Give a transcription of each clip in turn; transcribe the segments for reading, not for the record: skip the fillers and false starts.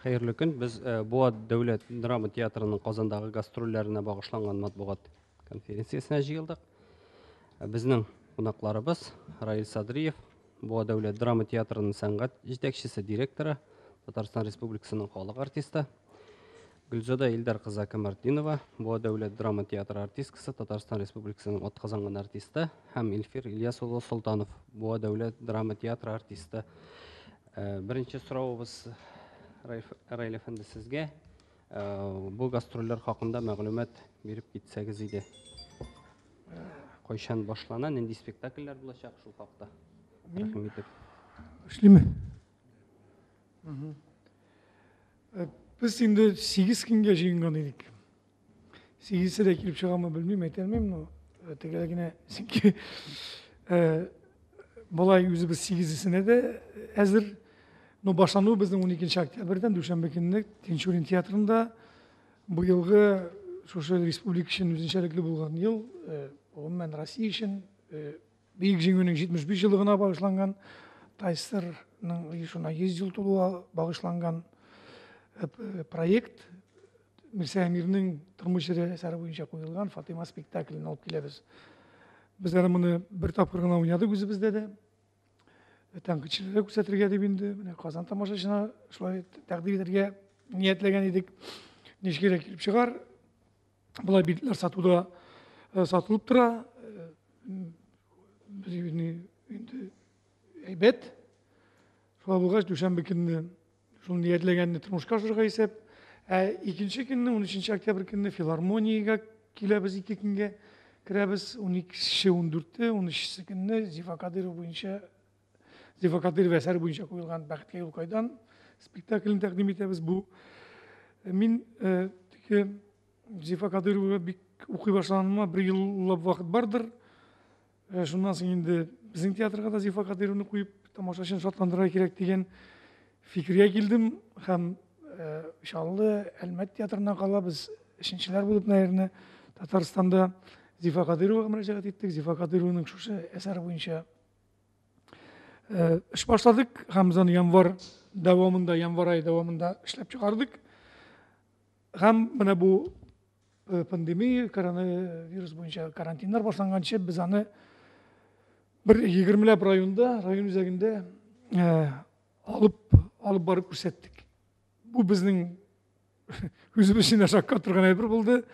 Xeyirli gün. Biz Boğa Devlet Drama Tiyatro'nun Qozondagi gastrollerine bağışlangan matbuat konferensiyasına jıyıldık. Bizning qonaqlarimiz Rail Sadriyev, Boğa Devlet Drama Tiyatro'nun sanat yetakchisi direktori, Tatarstan Respublikasının xalq artisti, Gülzoda Ildar kızı Kamardinova, Boğa Devlet Drama Tiyatro artistkisi, Tatarstan Respublikasının atqazangan artisti, hem İlfir İlyasulu Sultanov, Boğa Devlet Drama Tiyatro artisti. Birinchi so'rovimiz Rail Efendi sizga bu gastroller haqida ma'lumot berib ketsangiz edi. Qo'yshan boshlanan endi spektakllar bo'lacak shu haqda. Rahmat etib. Başlayayım mı? Biz şimdi 8 günge жиынған едік. 8'i de келіп шығамы білмеймін, айта алмаймын, но тегелегіне сенке болай өзі біз 8'isine de әзір. Но башлануы біздің 12 октябрьден Душанбе күніне Тинчурин театрында бұл жылғы шошы республика үшін өзіншеліклі болған ел, онымен Россия үшін Бейік жеңінің 75 жылығына бағышланған, Тайсырның ұйышына 100 жыл толуға бағышланған проект Мирса Амирдің тұрмыш әсәрі бойынша қойылған Фатима спектаклін алып келеміз. Біз әрі мұны бір тапқырғына ойнадық өзі бізде де. Тәңкітшілері көрсетірге деп енді Қазан тамашашына шылай тәқдим етерге ниетлеген едік. Нешкере келіп шығар. Бұлай билеттер сатуда сатылып тұра. Біз енді әйбет. Шылай болғаш Душанбе күніне шыл ниетлегеніне тұрмышқа жырға есеп. Екінші күніне 13 октябрь күніне филармонияға келеміз 2 күнге кіреміз. 12-14-те 13 күніне Зифа Кадыров бойынша Зифа Кадыров әсәрі бойынша қойылған Бақытке Ұлқайдан спектаклін тәқдим етеміз. Бұл мен Зифа Кадыровға оқи башланыма 1 жыллап вақыт бардыр. Шундан соң енді біздің театрға да Зифа Кадыровны қойып тамашашын шатландыра керек деген фикірге келдім. Һәм иншалла Әлмәт театрына қала біз үшіншілер болып, наверное, Татарстанда Зифа Кадыровға мөрәҗәгать еттік. Зифа Кадыровның шушы әсәре бойынша іш башладық. Һәм біз аны январ айы дәвамында эшләп чыгардык. Һәм менә бу пандемия, коронавирус бойынша карантиннар башланганчы біз аны бір 20 районда, район үзәгендә алып барып күрсәттек. Бу безнең үзебез өчен шакка торган әйбер булды.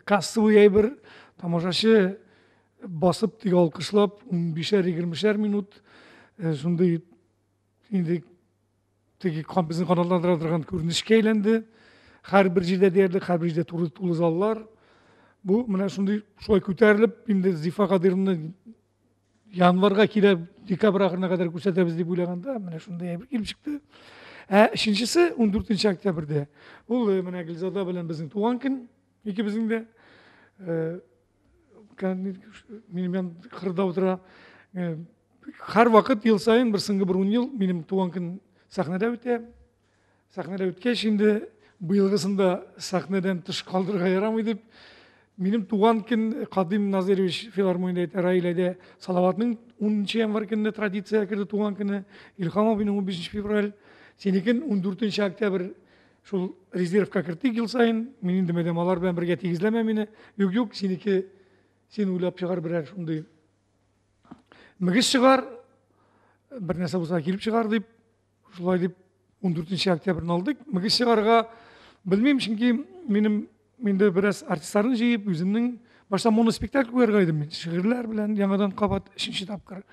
Кассовый әйбер, тамашачы басып тик алкышлап 15-20 минут шундай инде теге bizning каналларда торган күренешкә әйләнде. Һәр бер җирдә диярлек, һәр бер җирдә тулы заллар. Бу менә шундай шулай күтәрелеп, инде Зифа Кадыровны январга килеп, декабрь ахырына кадәр күрсәтәбез дип уйлаганда, менә шундай әйбер килеп чыкты. Өченчесе 14 октябрьдә. Ул менә Гөлзада белән безнең туган көн, икебезнең дә минем кырда утыра. Һәр вакыт ел сайын бер соңгы 10 ел минем туган көн сәхнәдә үтә. Сәхнәдә үткәч инде быелгысында сәхнәдән тыш калдырырга ярамый дип, минем туган көн Кадим Назирович филармониядә Раиләдә Салаватның 10 январь көнне традиция кирде туган көне, Илһам абыйның 15 февраль, сенекен 14 октябрь шул резервка кертик ел сайын. Мин инде мәдәм алар белән бергә тигезләмә мине. Юк, сенеке сен уйлап чыгар берәр шундый мөгез чыгар, бер нәрсә булса килеп чыгар дип, шулай дип 14 октябрьне алдык. Мөгез чыгарга белмим, чөнки миндә бераз артистларны җыеп, үземнең башта моноспектакль куярга идем мин. Шигырьләр белән яңадан кабат 3нче тапкыр.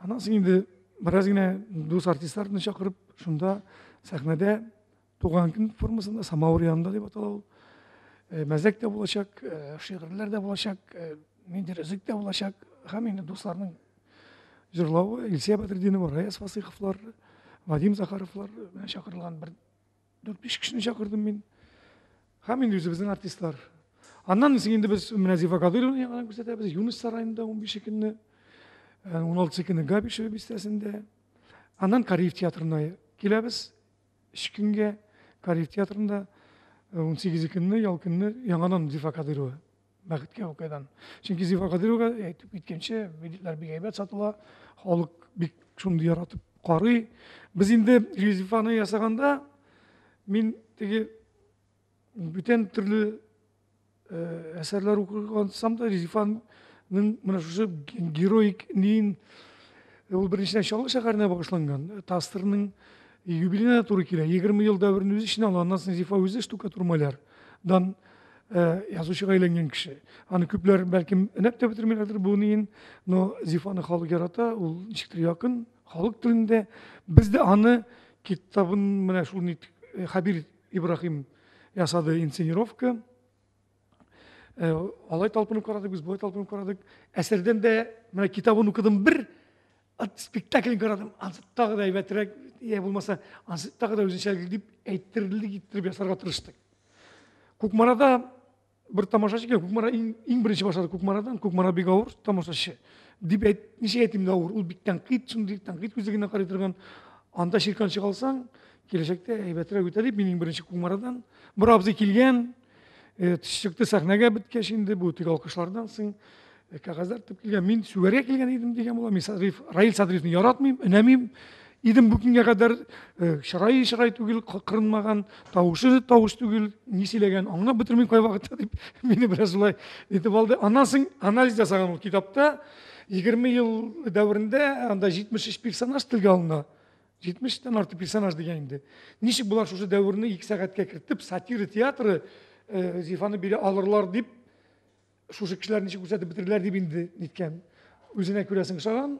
Аннан соң инде бераз генә дус артистларны чакырып, шунда сәхнәдә туган көн формасында самавыр янында дип атала ул. Мәзәк тә булачак, шигырьләр дә булачак, миндә ризык тә булачак. Һәм инде дусларның җырлавы, Илсия Бәдретдинова, Раяз Фасыйховлар, Вадим Захаровлар белән чакырылган бер 4-5 кешене чакырдым мин. Һәм инде үзебезнең артистлар. Аннан соң инде без менә Зифа Кадыровны яңадан күрсәтәбез. Юнус сарайында 15 көнне, 16 көнне Габишева бистәсендә. Аннан Кариев театрына киләбез. 3 көнгә Кариев театрында 18 көнне, ял көнне яңадан Зифа Кадырова. Бәхеткә Ұлқайдан. Чөнки Зифа Кадыровга әйтеп киткәнчә, билетлар бик әйбәт сатыла, халык бик шундый яратып карый. Biz инде Зифаны ясаганда Мен теге бүтән түрлі әсәрләр укыгансам да Зифаның менә шушы героик нин ул беренчедән Чаллы шәһәренә багышланган. Тастрның юбилейына туры килә. 20 ел дәверен үз эченә алганнан соң Зифа үзе штукатурмалярдан язучыга әйләнгән кеше. Аны күпләр бәлкем энәп тә бетермиләрдер бу нин, но Зифаны халык ярата, ул ничектер якын, халык телендә. Без дә аны китабын менә шул ник Хабир Ибрахим ясады инсценировка. Алай талпынып карадык, без болай талпынып карадык. Әсәрдән дә менә китабын укыдым, бер спектаклен карадым. Ансы тагы да әйбәтрәк, я булмаса, ансы тагы да үзенчәлек дип әйттерелде, киттереп ясарга тырыштык. Кукмарада бер тамашачы килә, Кукмара иң беренче башлады Кукмарадан, Кукмара бик авыр тамашачы. Дип ничә әйтим дә авыр, ул бик тәнкыйть, шундый тәнкыйть күзлегеннән карый торган. Анда ширкан чыгалсаң, киләчәктә әйбәтрәк үтә дип, минем беренче Кукмарадан бер абзый килгән, чыкты сәхнәгә беткәч инде бу тик алкышлардан соң кәгазьләр тып килгән. Мин сүгәргә килгән идем дигән була. Мин Раил Садриевны яратмыйм, өнәмим. Идем бу көнгә кадәр чырай түгел, кырынмаган, тавышы түгел, ни сөйләгән, аңлап бетермим кай вакытта дип мине бераз шулай итеп алды. Аннан соң анализ ясаган ул китапта 20 ел дәверендә анда 73 персонаж телгә алына. 70-тән артык персонаж дигән инде. Ничек булар шушы дәверне 2 сәгатькә кертеп, сатира театры Зифаны бире алырлар дип, шушы кешеләр ничек күрсәтеп бетерделәр дип инде ниткән. Үзенә күрәсең шаган,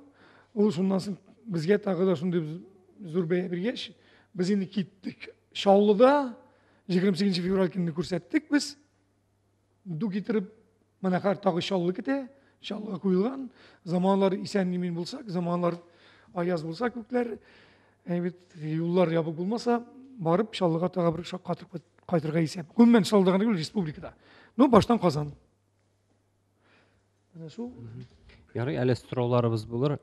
ул шуннан соң безгә тагы да шундый зур бәя биргәч, без инде киттек. Чаллыда 28 февраль көнне күрсәттек без. Ду китереп, менә һәр тагы Чаллы китә, Чаллыга куелган. Заманлар исән-имин булсак, заманлар аяз булса күкләр, әйбәт юллар ябык булмаса, барып Чаллыга тагы бер шак кайтырга исәп. Гомумән Чаллыда гына республикада. Ну, баштан Казан. Менә шул. Ярый, әле сорауларыбыз булыр.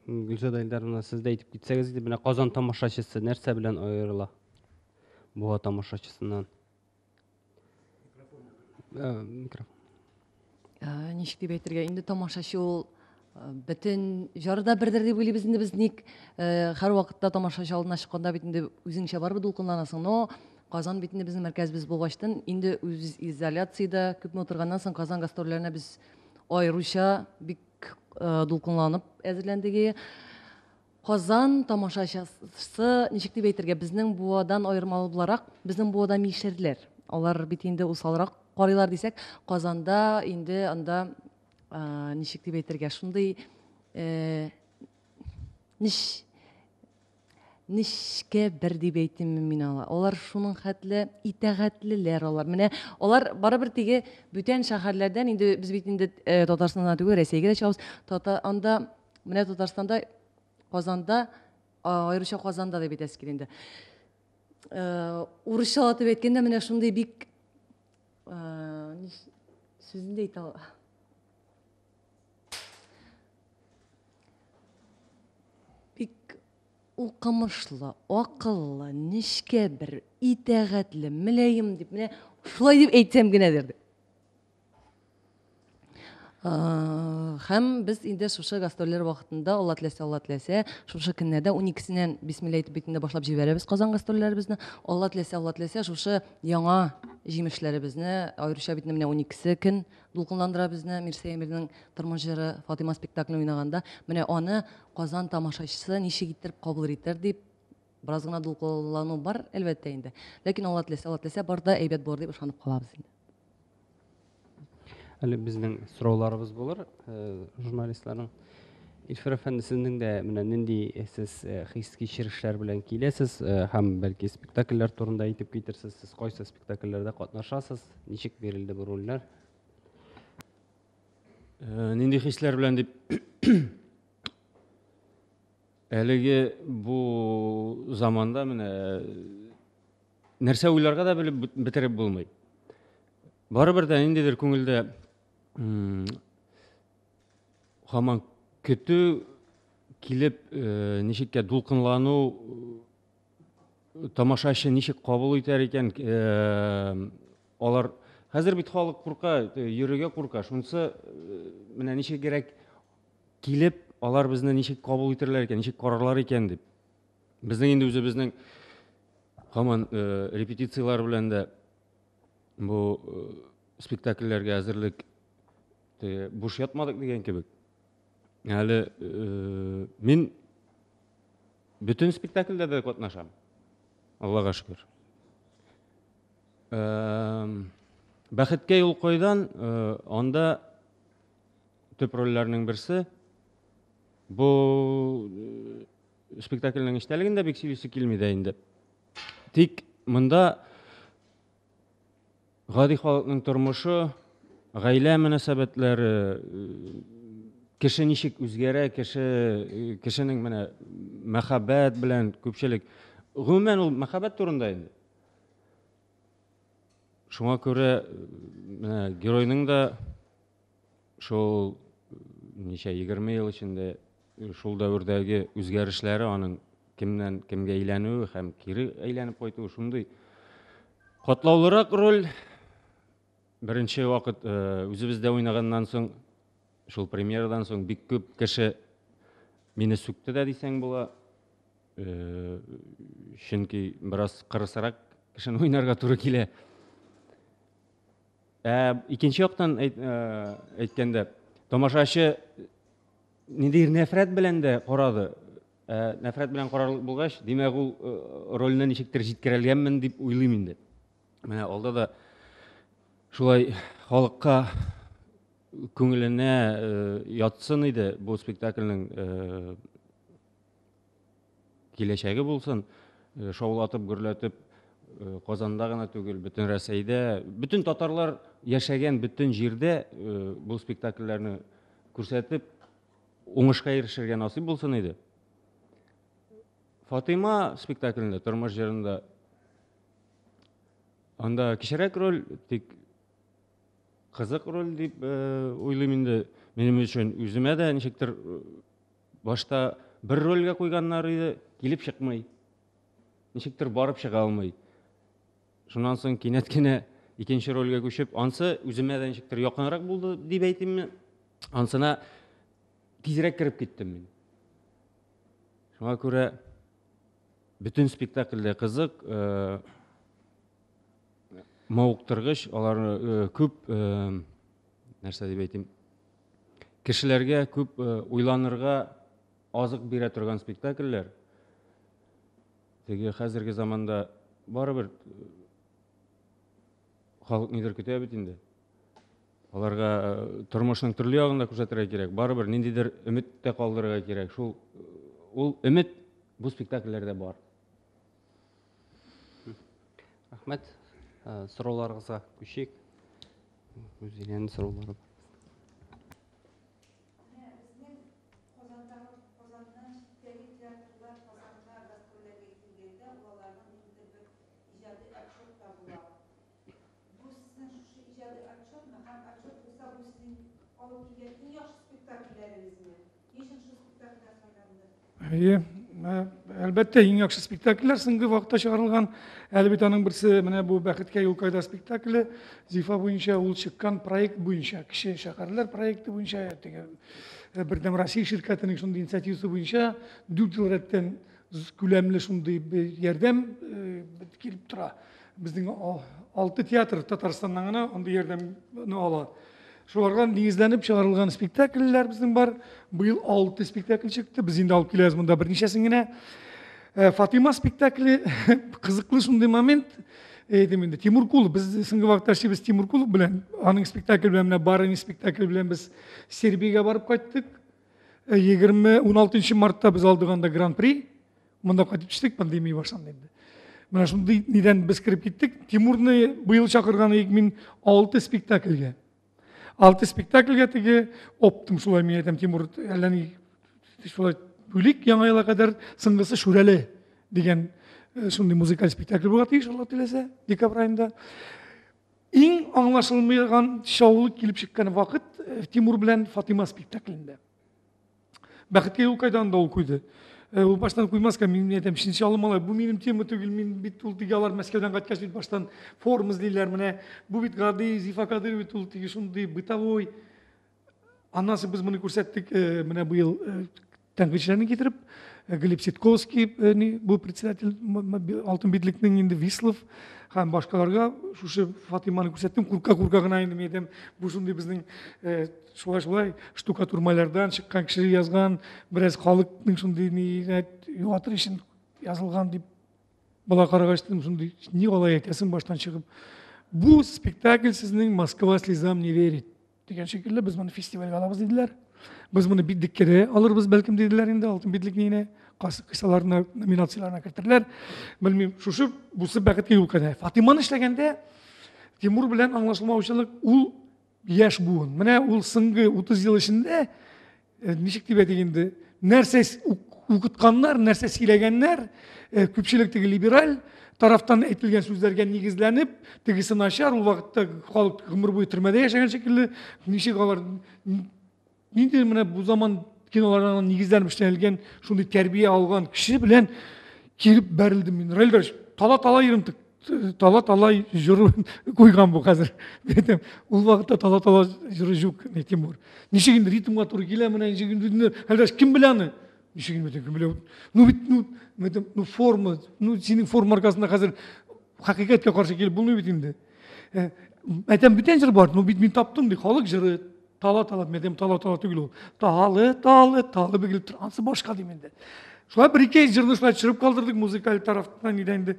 Гөлшат Айдаровна, сез дә әйтеп китсәгез иде, менә Казан тамашачысы нәрсә белән аерыла? Буа тамашачысыннан. Микрофон. Ничек дип әйтергә, инде тамашачы ул бөтен жарда бердер дип уйлыйбыз инде без ник һәр вакытта тамашачы алдына чыкканда бит инде үзеңчә барбы дулкынланасың. Но Казан бит инде безнең мәркәзебез булгачтан, инде үз изоляциядә күпме утырганнан соң Казан гастрольләренә без аеруча бик дулкынланып әзерләндек. Казан тамашачысы, ничек дип әйтергә, безнең Буадан аермалы буларак, безнең Буада мишерләр. Алар бит инде усалрак карыйлар дисәк, Казанда инде анда ничек дип әйтергә, шундый нишкә бер дип әйтим мин ала. Алар шуның хәтле итәгатьлеләр алар. Менә алар барыбер теге бүтән шәһәрләрдән инде без бит инде Татарстаннан түгел, Рәсәйгә дә чыгабыз. Анда менә Татарстанда, Казанда, аеруча Казанда дип әйтәсе килә инде. Урысча атып әйткәндә менә шундый бик сүзендә әйтә ала. Укымышлы, акыллы, нишкә бер итәгатьле, мөлаем дип, менә шулай дип әйтсәм генәдер. Һәм без инде шушы гастрольләр вакытында, Алла теләсә, шушы көннәрдә 12-сеннән бисмилла әйтеп бит инде башлап җибәрәбез Казан гастрольләребезне. Алла теләсә, шушы яңа җимешләребезне, аеруча бит менә 12-се көн дулкынландыра безне Мирсәя Әмирнең тормыш җыры Фатима спектаклен уйнаганда, менә аны Казан тамашачысы ничек итеп кабул итәр дип бераз гына дулкынлану бар, әлбәттә инде. Ләкин Алла теләсә, барда әйбәт булыр дип ышанып калабыз инде. Әле безнең сорауларыбыз булыр. Журналистларның Илфир әфәнде, сезнең дә менә нинди сез хис кичерешләр белән киләсез һәм бәлки спектакльләр турында әйтеп китерсез. Сез кайсы спектакльләрдә катнашасыз? Ничек бирелде бу рольләр? Нинди хисләр белән дип әлеге бу заманда менә нәрсә уйларга да белеп бетереп булмый. Барыбер дә ниндидер күңелдә һаман көтү килеп, ничеккә дулкынлану, тамашачы ничек кабул итәр икән, алар хәзер бит халык курка, йөрергә курка. Шунысы менә ничек кирәк килеп, алар безне ничек кабул итәрләр икән, ничек карарлар икән дип. Безнең инде үзебезнең Хаман репетициялар белән дә бу спектакльләргә әзерлек буш ятмадык дигән кебек. Әле мин bütün спектакльдә дә катнашам. Аллага шөкер. Бәхеткә юл койдан анда төп рольләрнең берсе бу спектакльнең эчтәлегендә бик сөйлисе килми дә инде. Тик монда гади халыкның тормышы, гаилә мөнәсәбәтләре, кеше ничек үзгәрә, кешенең менә мәхәббәт белән күпчелек, гомумән ул мәхәббәт турында инде. Шуңа күрә менә геройның да шул ничә 20 ел эчендә шул дәвердәге үзгәрешләре, аның кемнән кемгә әйләнүе һәм кире әйләнеп кайтуы шундый катлаулырак роль. Беренче вакыт үзебездә уйнаганнан соң, шул премьерадан соң бик күп кеше мине сүкте дә дисәң була. Чөнки бераз кырысрак кешене уйнарга туры килә. Икенче яктан әйткәндә, тамашачы ниндидер нәфрәт белән дә карады. Нәфрәт белән карарлык булгач, димәк ул рольне ничектер җиткерелгәнмен дип уйлыйм инде. Менә алда да шулай халыкка күңеленә ятсын иде бу спектакльнең киләчәге булсын, шаулатып, гөрләтеп, Казанда гына түгел, бөтен Рәсәйдә, бөтен татарлар яшәгән бөтен җирдә бу спектакльләрне күрсәтеп, уңышка ирешергә насыйп булсын иде. Фатыйма спектакльендә, тормыш җырында, анда кечерәк роль, тик кызык роль дип уйлыйм инде. Минем өчен үземә дә ничектер башта бер рольгә куйганнар иде, килеп чыкмый. Ничектер барып чыга алмый. Шуннан соң кинәт кенә икенче рольгә күчеп, ансы үземә дә ничектер якынрак булды дип әйтимме? Ансына тизрәк кирип киттем мин. Шуңа күрә bütün спектакльдә кызык, мавыктыргыч, алар күп нәрсә дип әйтим, кешеләргә күп уйланырга азык бирә торган спектакльләр. Теге хәзерге заманда барыбер халык нидер көтә бит инде. Аларга тормышның төрле ягын да күрсәтергә кирәк. Барыбер ниндидер өмет тә калдырырга кирәк. Шул ул өмет бу спектакльләрдә бар. Рахмәт. Сорауларыгызга күчик. Үзенең сораулары бар. Әлбәттә, иң яхшы спектакльләр соңгы вакытта чыгарылган. Әле бит аның берсе менә бу Бәхеткә юл кайда спектакле, Зифа буенча ул чыккан проект буенча, кеше шәһәрләр проекты буенча, бердәм Россия ширкәтенең шундый инициативасы буенча 4 ел рәттән күләмле шундый ярдәм килеп тора. Безнең 6 театр Татарстаннан гына андый ярдәмне ала. Шуларга нигезләнеп чыгарылган спектакльләр безнең бар. Быел 6 спектакль чыкты. Без инде алып киләбез монда берничәсен генә. Фатыйма спектакле кызыклы шундый момент. Инде Тимур Кулов, без соңгы вакытта без Тимур Кулов белән, аның спектакль белән, менә Барыни спектакль белән без Сербиягә барып кайттык. 16 мартта без алдык анда гран-при. Монда кайтып төштек, пандемия башланды инде. Менә шундый нидән без кирип киттек. Тимурны быел чакырган 2006 спектакльгә. 6 спектакльгә теге оптым шулай мин әйтәм, Тимур әллә ни шулай бүлик яңа елга кадәр соңгысы Шүрәле дигән шундый музыкаль спектакль булырга тиеш, Алла теләсә, декабрь аенда. Иң аңлашылмаган шаулык килеп чыккан вакыт Тимур белән Фатыйма спектаклендә. Бәхеткә юл кайдан да ул куйды. Ул баштан куймаска, мин әйтәм, шинче алмалар, бу минем тема түгел, мин бит ул тиге алар Мәскәүдән кайткач бит баштан форма эзлиләр, менә бу бит гади Зифа Кадырова бит ул тиге шундый бытовой. Аннан соң без моны күрсәттек, менә быел тәнкыйтьчеләрне китереп, Глеб Ситковский бу председатель алтын битликтин инде Вислов һәм башкаларга шушы Фатиманы күрсәттем. Курка гына инде мен әйтәм, бу шундый безнең шулай штукатурмалардан чыккан кеше язган, бераз халыкның шундый юатыр өчен язылган дип бала карагачтым, шундый ни алай әйтәсең баштан чыгып. Бу спектакль сезнең Москва слезам не верит дигән шикелле без моны фестивальгә алабыз диделәр. Biz bunu bildikleri alırız belki dediler indi altın bildikliğine kısalarına nominasyonlarına kirtirdiler. Bilmem şu busu bakıtki yol kadar. Fatima'nın işlegende Timur bilen anlaşılmavçılık ul yaş buğun. Mene ul sıngı 30 yıl içinde nişik dibe degende nerses ukutkanlar, nerses silegenler köpçülükteki liberal taraftan etilgen sözlerge nigizlenip tegisini aşar ul vakitte halk ömür boyu türmede yaşayan şekilde nişik alır. Neydi bu zaman kinolardan nigizlenmişten şunu terbiye algan kişi bilen kirip berildim men. Raylar tala yırımtık. Tala jürü koygan bu hazır. Dedim, ul vakitte tala jürü juk ne Timur. Nişiginde ritmga to'g'ri kelamini, nişiginde haldaş kim bilani? Nişiginde kim bilani? Nu forma, senin forma arkasında hazır hakikatga qarshi kelib bo'lmaydi endi. Aytam buten jir bor. Nu bit men topdim deb xalq jiri tala medem tala tugul ol. Talı bir gelip transı boşka diyeyim de. Şuna bir iki jırını şuna çırıp kaldırdık müzikal taraftan neydi.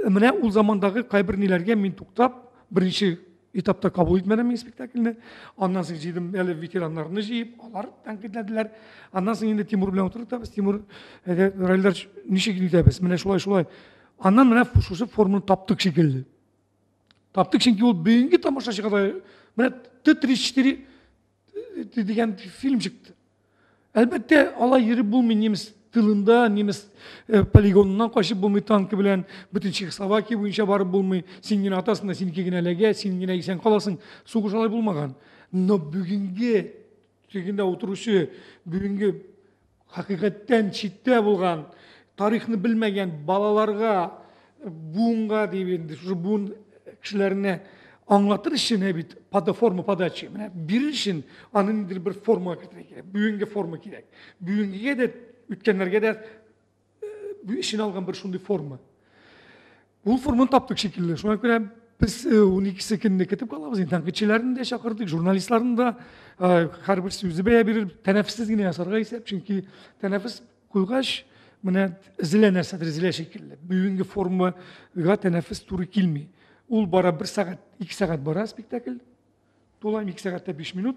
Mene o zamandaki kaybırnilerge min tuktap birinci etapta kabul etmeden mi spektaklini. Ondan sonra jiydim, eli veteranlarını jiyip, onlar tankitlediler. Ondan sonra yine Timur bilen oturduk da biz Timur raylar nişe gidiyor biz. Mene şulay. Ondan mene şu formunu taptık şekilde. Taptık çünkü o büyüğünki tamaşaşı kadar mene T-34 diyen film çıktı. Elbette alay yeri bulmayın Nemis tılında, Nemis poligonundan kaçıp bulmayı tankı bilen bütün Çekoslovakya boyunca barıp bulmayı senin atasında seninki yine lege, senin yine sen kalasın. Soğuş alay bulmagan. No bugünkü teginde oturuşu, bugünkü hakikatten çitte bulgan, tarihini bilmegen balalarga, buğunga deyip şu buğun kişilerine anlatır için hep forma padaçı. Bir için anındır bir forma gerek. Büyünge forma gerek. Büyüngeye de ütkenlerge de işin algan bir şunday forma. Bu formunu taptık şekilde. Şuna göre biz 12 sekinde ketip kalabız. Tankçıların da şakırdık, jurnalistlerin de her bir sözü bir teneffüssiz yine yasarga isep. Çünkü teneffüs koygaç zile nersedir, zile şekilde. Büyünge forma teneffüs turu kilmi. Ул бара 1 saat, 2 saat bara spektakl. Dolayım 2 saatte 5 minut.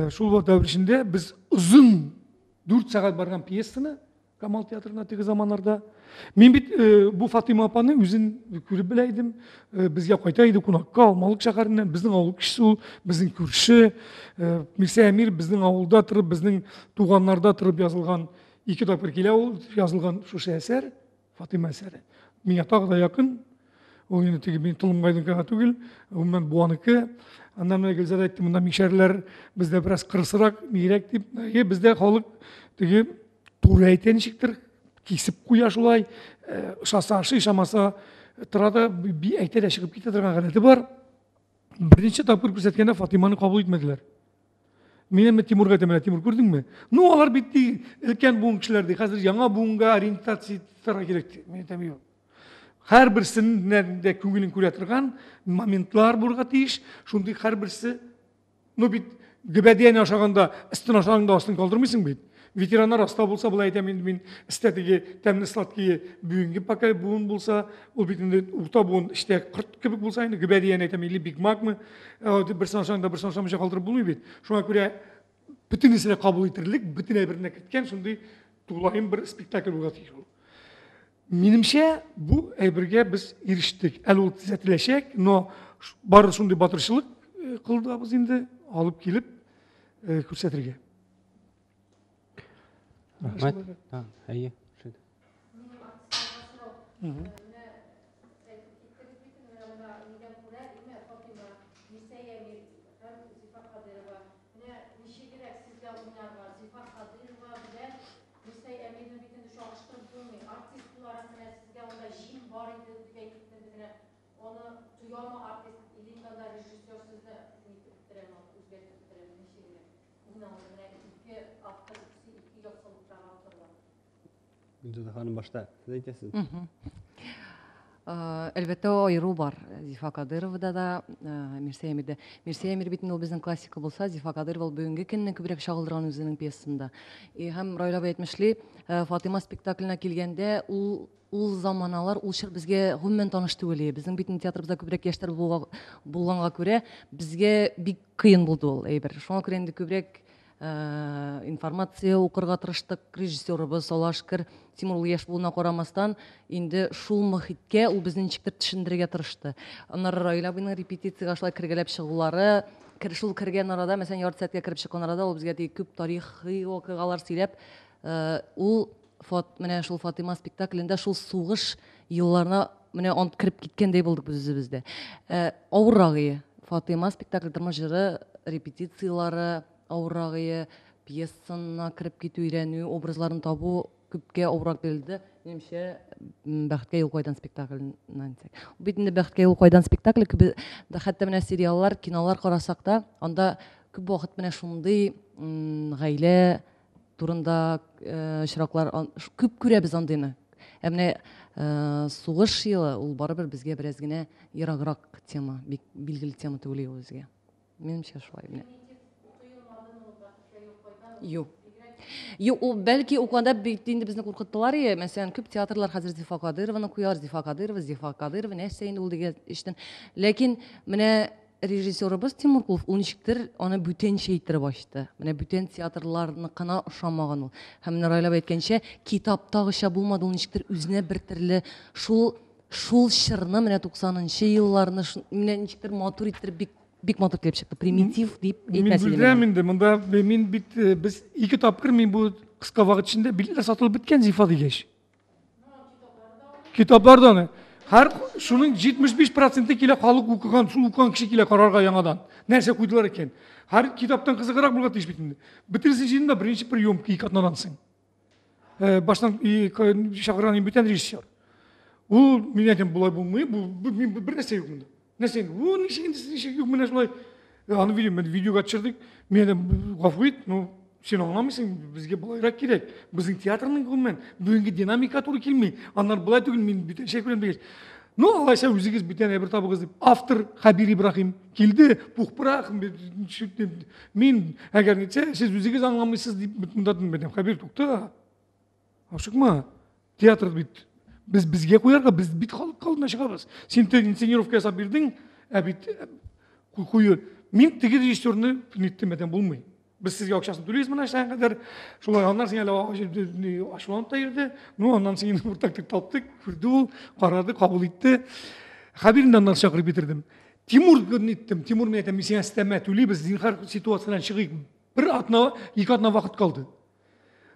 Şul davr içinde biz uzun 4 saat bargan piyesini Kamal Tiyatro'na teki zamanlarda. Men bit bu Fatima apani özün körüp bileydim. Bizge koytaydı kunakka Almalık şaharından bizning avul kişisi ul, bizning көрші. Mirsa Emir bizning avulda turib, bizning tuğanlarda turib yazılgan 2 topir kele ul yazılgan şu eser Fatima eseri. Menga tağ da yakın. O yine teki ben Tulumgay'dın kana tugul, ondan buanıkı. Andan mene gelzade ettim, bundan mikşerler bizde biraz kırsırak, mirek deyip, bizde halık teki doğru ayten işiktir, kesip kuyaş olay, şasa, şamasa, tırada bir ayten eşikip gittiğine galeti var. Birinci tapır kürsetkende Fatima'nı kabul etmediler. Mene Timur'a temel, Timur gördün mü? Ne olar bitti, ilken buğun kişilerdi, hazır yana buğunga orientasyon tara gerekti. Mene temiyor. Her birisinin de köngülün kuryatırgan momentlar burga tiş. Şundi her birisi no bit göbediyen aşağında, üstün aşağında aslında kaldırmışsın bit. Veteranlar hasta bulsa bula etemin min istetigi temni slatki büyüngi pakay buğun bulsa o bitinde urta buğun işte 40 köpük bulsa yine göbediyen etemili Big Mac mı? Bir sanşanda kaldırıp bulmuyor bit. Şuna göre bütün isine kabul etirilik, bütün evrine kitken şundi tuğlayın bir spektakl burga tiş olur. Menimçe bu eybirge biz eriştik. El ol tizetileşek, no barı şunday batırışılık kıldığımız indi alıp gelip көрсетірге. Rahmet. İyi. Гүлжада ханым башта сіз айтасыз. Әлбәттә айыру бар. Зифа Кадыровда да, Мирсәя Әмирдә. Мирсәя Әмир бит инде ул безнең классика булса, Зифа Кадырова ул бүгенге көнне күбрәк шагылдырган үзенең пьесасында. Һәм Райла әйтмешли, Фатима спектакленә килгәндә ул заманалар ул чор безгә гомумән таныш түгел. Безнең бит театрыбызда күбрәк яшьләр булганга күрә, безгә бик кыен булды ул әйбер. Шуңа күрә инде күбрәк информация укырга тырыштык. Режиссерыбыз Салашкыр Тимур ул яшь булуына карамастан инде шул мөхиткә ул безне ничектер төшендерергә тырышты. Аннары Райла абыйның репетициягә шулай кергәләп чыгулары, шул кергән арада, мәсәлән, ярты сәгатькә кереп чыккан арада ул безгә күп тарихи вакыйгалар сөйләп, ул менә шул Фатима спектаклендә шул сугыш елларына менә ант кирип киткәндәй булдык без үзебездә. Авыррагы Фатима спектакль тормыш җыры репетициялары авыррагы, пьесасына кирип китү, өйрәнү, образларын табу күпкә авыррак бирелде. Минемчә, Бәхеткә юл кайдан спектакльнән әйтсәк. Бит инде Бәхеткә юл кайдан спектакль күп, хәтта менә сериаллар, кинолар карасак та, анда күп вакыт менә шундый гаилә турында очраклар күп күрәбез андыйны. Менә сугыш елы ул барыбер безгә бераз генә ераграк тема, бик билгеле тема түгел ул безгә. Минемчә шулай менә. Юк. Ул бәлки укганда бит инде безне куркыттылар. Мәсәлән, күп театрлар хәзер Зифа Кадырованы куяр, Зифа Кадырова, нәрсә инде ул дигән эштән. Ләкин менә режиссерыбыз Тимур Кулов ул ничектер аны бүтәнчә иттереп ачты. Менә бүтән театрларныкына ошамаган ул. Һәм менә Райла әйткәнчә, китаптагыча булмады ул ничектер үзенә бер төрле шул чырны менә 90нчы елларны менә ничектер матур иттереп бик матур килеп чыкты. Примитив дип әйтмәсәләр. Мин беләм инде, монда мин бит без ике тапкыр мин бу кыска вакыт içinde билетлар сатылып биткән Зифа дигәч. Китаплардан һәр шуның 75% килә халык укыган, шул укыган кеше килә карарга яңадан. Нәрсә куйдылар икән? Һәр китаптан кызыграк булырга тиеш бит инде. Битерсен җирендә беренче прием ике атнадан соң. Баштан чакырган бүтән режиссер. Ул мин әйтәм, булай булмый, бу бер нәрсә юк монда. Нәрсә? Бу ничек юк менә шулай. Аны видеога төшердек. Мен гафу ит, сен аңламыйсың, безгә булайрак кирәк. Безнең театрның гомумән бүгенге динамика туры килми. Аннар булай түгел, мин бүтәнчә күрәм дигәч. Алайса үзегез бүтән әйбер табыгыз дип. Автор Хабир Ибраһим килде, Пухпырах, мин әгәр нитсә, сез үзегез аңламыйсыз дип монда димәдем. Хабир тукта. Ашыкма. Театр бит безгә куярга, без бит халыкка алдына чыгабыз. Син инсценировка ясап бирдең, бит куйыр. Мин теге режиссерны ниттемәдән булмый. Biz sizga akşasını tutuyoruz bana işte kadar şunlar onlar sinyali aşılanıp da girdi. Ondan sonra bir taktik taptık, kurdu, karadı, kabul etti. Haberinden nasıl çakırıp bitirdim. Timur gittim. Timur meyete misyon isteme tüli biz zinhar situasyondan çıkıp bir atna, iki atna vakit kaldı.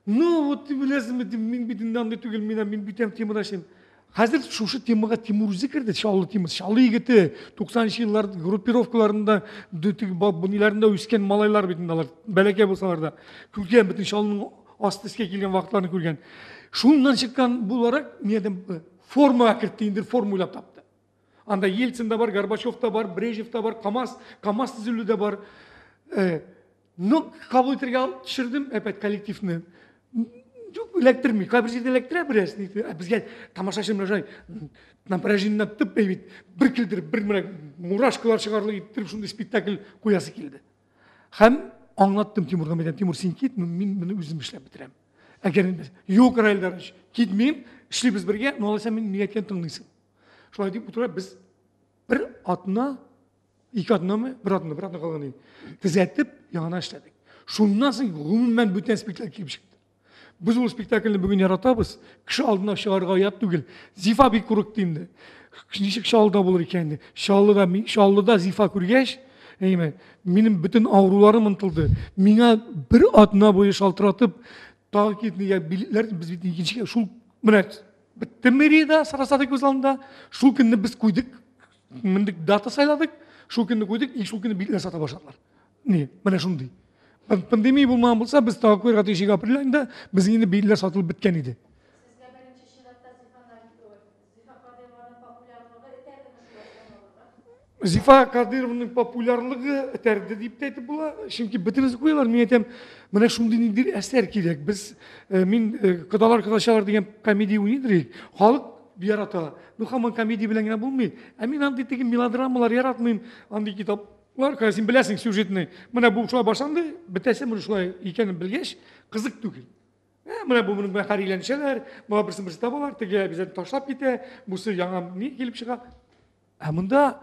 Вот bilirsin min bitinden de tügül min bitem Timur'a şey. Hazır şu temaga Timur zikirdi, Şallı Timur. Şallı yigiti 90 yıllar gruppirovkalarında, bunilerinde üsken malaylar bitindalar. Beleke bulsalar da. Külken bütün Şallı'nın aslı iske gelgen vakitlerini külken. Şundan çıkan bularak niyeden forma akırttığındır, formuyla taptı. Anda Yeltsin'de var, Gorbaçov'da var, Brejnev'de var, Kamaz Tüzülü'de var. Kabul ettirge düşürdüm, evet kolektifini. Çok elektrimi, kabir жерде электре берәс. Безгә тамашачы менә напряжениеннән тып бит, бер килдереп, бер менә мурашкалар чыгарлык иттереп шундый спектакль куясы килде. Һәм аңлаттым Тимурга, мәдән Тимур син кит, мин моны үзем эшләп битерәм. Әгәр юк райлар китмим, эшлибез бергә, алайса мин әйткән тыңлыйсың. Шулай дип утыра без бер атна, ике атнамы, бер атна калган иде. Төзәтеп, яңа эшләдек. Шуннан соң гомумән бүтән спектакль килеп чыкты. Biz bu spektaklni bugün yaratabız. Kişi aldına şarga yat tügül. Zifa bir kuruk dindi. Nişik şalda bulur ikendi. Şallıda zifa kurgeç. Benim bütün avrularım ıntıldı. Mina bir atına boyu şaltıratıp tağı ketini bilirler. Biz bitti ikinci şul mınet. Bittim meriyede sarasatı göz alında. Şul günde biz koyduk. Mindik data sayladık. Şul günde koyduk. İlk şul günde bilirler sata başladılar. Niye? Bana şunu değil. Pandemiya bulmagan bolsa, biz taqib qo'ygan 5 aprel oyida biz endi belgilar sotilib bitgan edi. Sizga birinchi shiratda Zifa Qodirovani populyarligi yetarli. Зифа Кадыровның популярлыгы этәрде дип тә әйтеп була. Чөнки бөтенесе куялар. Мин әйтәм, менә шундый ниндидер әсәр кирәк. Без мин кодалар кодачалар дигән комедия уйныйдыр. Халык ярата. Ну һаман комедия белән генә булмый. Ә мин андый теге мелодрамалар яратмыйм. Андый китаплар, син беләсең сюжетны. Менә бу шулай башланды, бетәсе менә шулай икәнен белгәч, кызык түгел. Менә бу моның белән хәриләнешәләр, моңа берсе табалар, теге безне ташлап китә, бусы яңа ни килеп чыга. Ә монда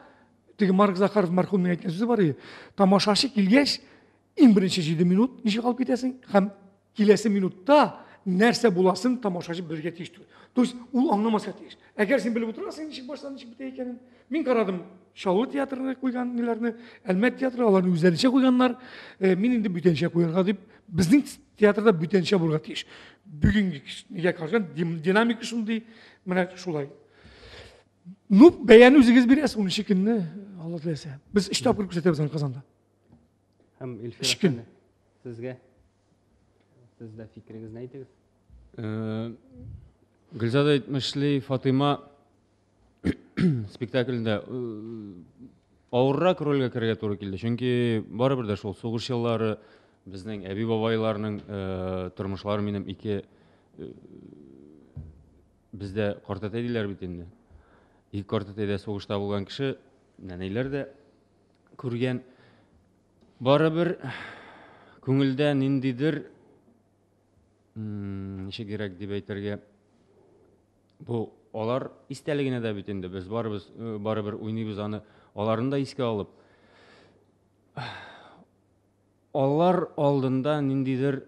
теге Марк Захаров мәрхүмнең әйткән сүзе бар иде. Тамашачы килгәч, иң беренче 7 минут ничек алып китәсең? Һәм киләсе минутта нәрсә буласын тамашачы белергә тиеш түгел. То есть ул аңламаска тиеш. Әгәр син белеп утырасың, ничек башланды, ничек бетә икәнен. Мин карадым Шалу театрына куйган ниләрне, Әлмәт театры аларны үзләренчә куйганнар. Мин инде бүтәнчә куярга дип, безнең театрда бүтәнчә булырга тиеш. Бүгенге караган динамика шундый, менә шулай. Ну, бәяне үзегез бирәсез 12 көнне, Алла теләсә. Без 3 тапкыр күрсәтәбез аны Казанда. Һәм Илфир Эш көн. әфәнде, сезгә сез дә фикерегезне әйтегез. Гөлзада әйтмешли, Фатыйма спектакльдә авыррак рольгә керергә туры килде. Чөнки барыбер дә шул сугыш еллары безнең әби бабайларның тормышлары минем ике бездә картәтә диләр бит инде. Ике картәтәдә сугышта булган кеше, нәнәйләр дә күргән. Барыбер күңелдә ниндидер ничек кирәк дип әйтергә, бу алар истәлегенә дә бит инде без барыбер уйныйбыз аны, аларны да искә алып. Алар алдында ниндидер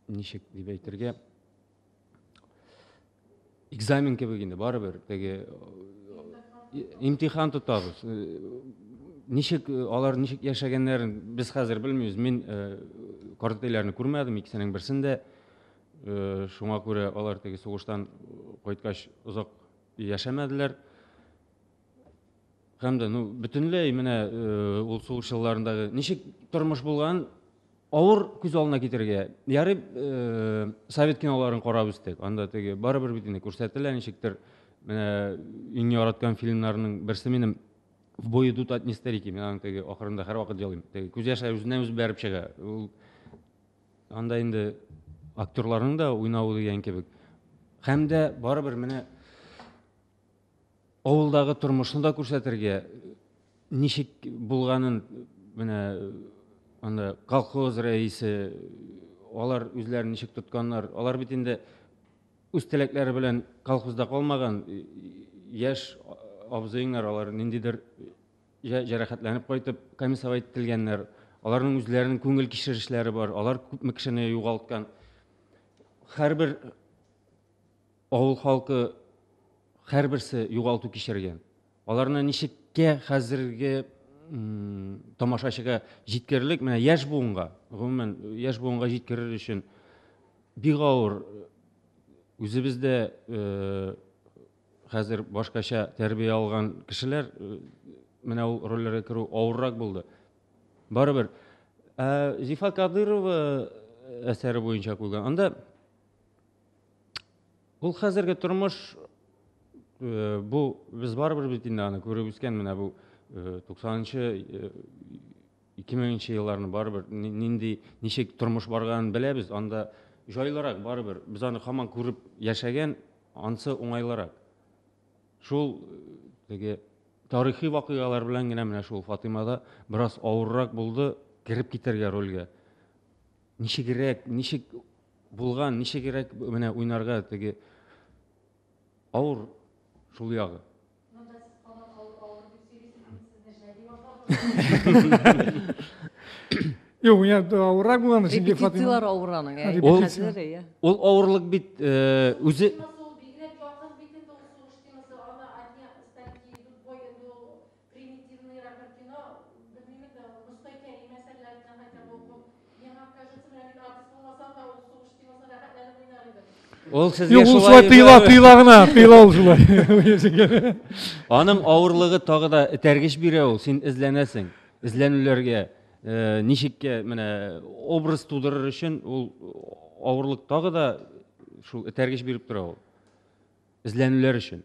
ничек дип әйтергә, экзамен кебек инде барыбер теге имтихан тотабыз. Ничек алар ничек яшәгәннәрен без хәзер белмибез. Мин картәләрне күрмәдем, икесенең берсендә. Шуңа күрә алар теге сугыштан кайткач озак яшәмәделәр. Һәм дә бөтенләй менә ул сугыш елларындагы ничек тормыш булган авыр күз алдына китергә. Ярый совет киноларын карап үстек. Анда теге барыбер бит инде күрсәтелә ничектер. Менә иң яраткан фильмнарның берсе минем «В бой идут одни старики». Мен аның теге ахырында һәрвакыт җырлыйм. Теге күз яшьләре үзеннән-үзе бәреп чыга. Анда инде актерларның да уйнавы дигән кебек. Һәм дә барыбер менә авылдагы тормышны да күрсәтергә, ничек булганын, менә анда колхоз рәисе, алар үзләрен ничек тотканнар. Алар бит инде үз теләкләре белән колхозда калмаган, яшь абзыйнар, алар ниндидер җәрәхәтләнеп кайтып комиссия ителгәннәр. Аларның үзләренең күңел кичерешләре бар. Алар күпме кешене югалткан. Һәрбер авыл халкы һәрберсе югалту кичергән. Аларны ничеккә хәзерге тамашачыга җиткерлек, менә яшь буынга, гомумән яшь буынга җиткерер өчен бик авыр. Үзебездә хәзер башкача тәрбия алган кешеләр менә ул рольләргә керү авыррак булды. Барыбер Зифа Кадырова әсәре буенча куйган. Анда ул хәзерге тормыш, бу без барыбер бит инде аны күреп үскән, менә бу 90-нчы 2000-нче елларны барыбер нинди ничек тормыш барганын беләбез. Анда җайлырак барыбер. Без аны һаман күреп яшәгән, ансы уңайлырак. Шул теге тарихи вакыйгалар белән генә менә шул Фатыймада бераз авыррак булды кирип китәргә рольгә. Ничегрәк, ничек булган, ничегрәк менә уйнарга теге авыр шул ягы. Юк, я авыррак булган синде Репетициялар Фатыйма. авыраның. Ул авырлык бит үзе ул сезгә Юк, ул шулай тыйла гына, ул шулай. Аның авырлыгы тагы да этәргеч бирә ул, син эзләнәсең, эзләнүләргә, ничеккә менә образ тудырыр өчен ул авырлык тагы да шул этәргеч биреп тора ул. Эзләнүләр өчен.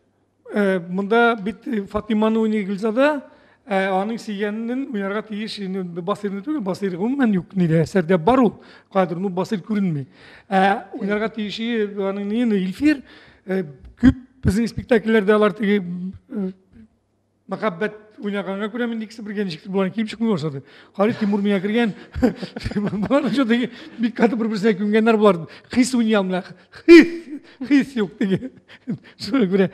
мында бит Фатиманы ойнай Гүлзада, аның сүйгенінің ойнарға тиіш басырны түгел, басыр ғыммен юк неде, сәрде бар ул, қадыр, басыр көрінмей. Ойнарға тиіші аның нені Илфир, көп біздің спектакльлерде алар теге махаббат ойнағанға көре мен екісі бір геншіктер бұларын келіп шықмай башлады. Қали Тимур мия кірген, бұларын жо деге бик каты бір-бірсіне көңгендер бұларды қис ойнай алмай, қис yok деге. Шöyle көре.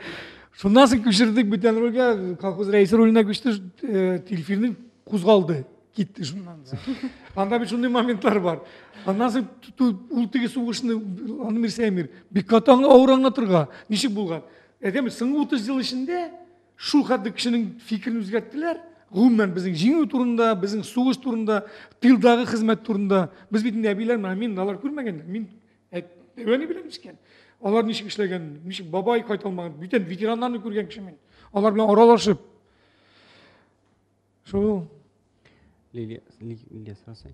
Şundan sonra köşirdik bütün rolga, kolxoz reisi rolüne köştü, Tilfir'nin kuzgaldı, gitti şundan sonra. Anda bir şunday momentler var. Ondan sonra ultigi soğuşunu anı bir sevmir. Bir katan ağırağına tırga, nişik bulgan. Edemir, sınıf 30 yıl içinde şu kadar kişinin fikrini özgerttiler. Gümmen bizim jingü turunda, bizim soğuş turunda, tildağı hizmet turunda. Biz bitin nebiler, men nalar görmegen, men öyle bilemişken. Onlar nişik işlegen, nişik babay kaytalmagan, bütün veteranlarını görgen kişi men. Onlar bilen aralaşıp. Şu. Lilya sırasın.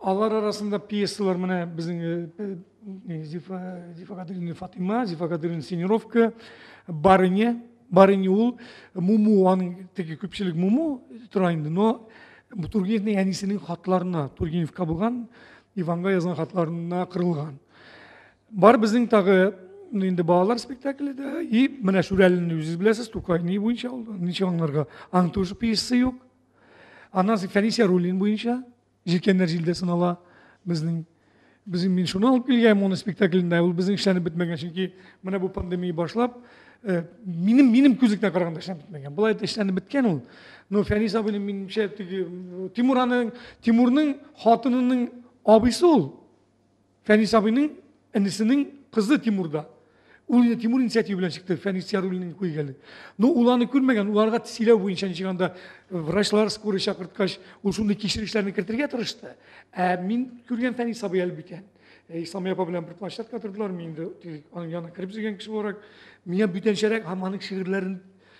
Алар арасында пьесалар мына біздің Зифа Кадырина Фатима, Зифа Кадырина Синеровка, Барыня ул, Муму, аның теге көпшілік Муму тұрайынды, но Тургеневтің әнесінің хатларына, Тургеневка болған, Иванға yazған хатларына қырылған. Бар біздің тағы енді балалар спектакліде, и мына Шурәліні өзіңіз білесіз, Тукайны бойынша олды, ничаңларға аңтушы пьеса yok. Анан Фәнисия рөлін бойынша, Жиркенler жилдесін ала, біздің мен шуны алып келгенмін оны спектаклінде, ол біздің ішленіп бітмеген, çünkü мына бұл пандемия башлап, менің көзіктен қарағанда ішленіп бітмеген. Бұл айда ішленіп біткен ол. Но Фәнис абының меніңше Тимурның хатынының абысы ол. Фәнис абының інісінің қызы Тимурда. Тимур инициативы білен шықты, Фәнис рөлінің көй келді. Но уланы көрмеген, уларға тісілеу бойынша нешеганда врачлар скорый шақырткаш, ол шундай кешірішлерін кіртірге тұрышты. Мен көрген Фәнис абы әлі бітен. Ислам апа білен бір площадка тұрдылар, мен аның яна кіріп жүрген кіші болаrak, мен бүтен шәрек, аманың шиғырларын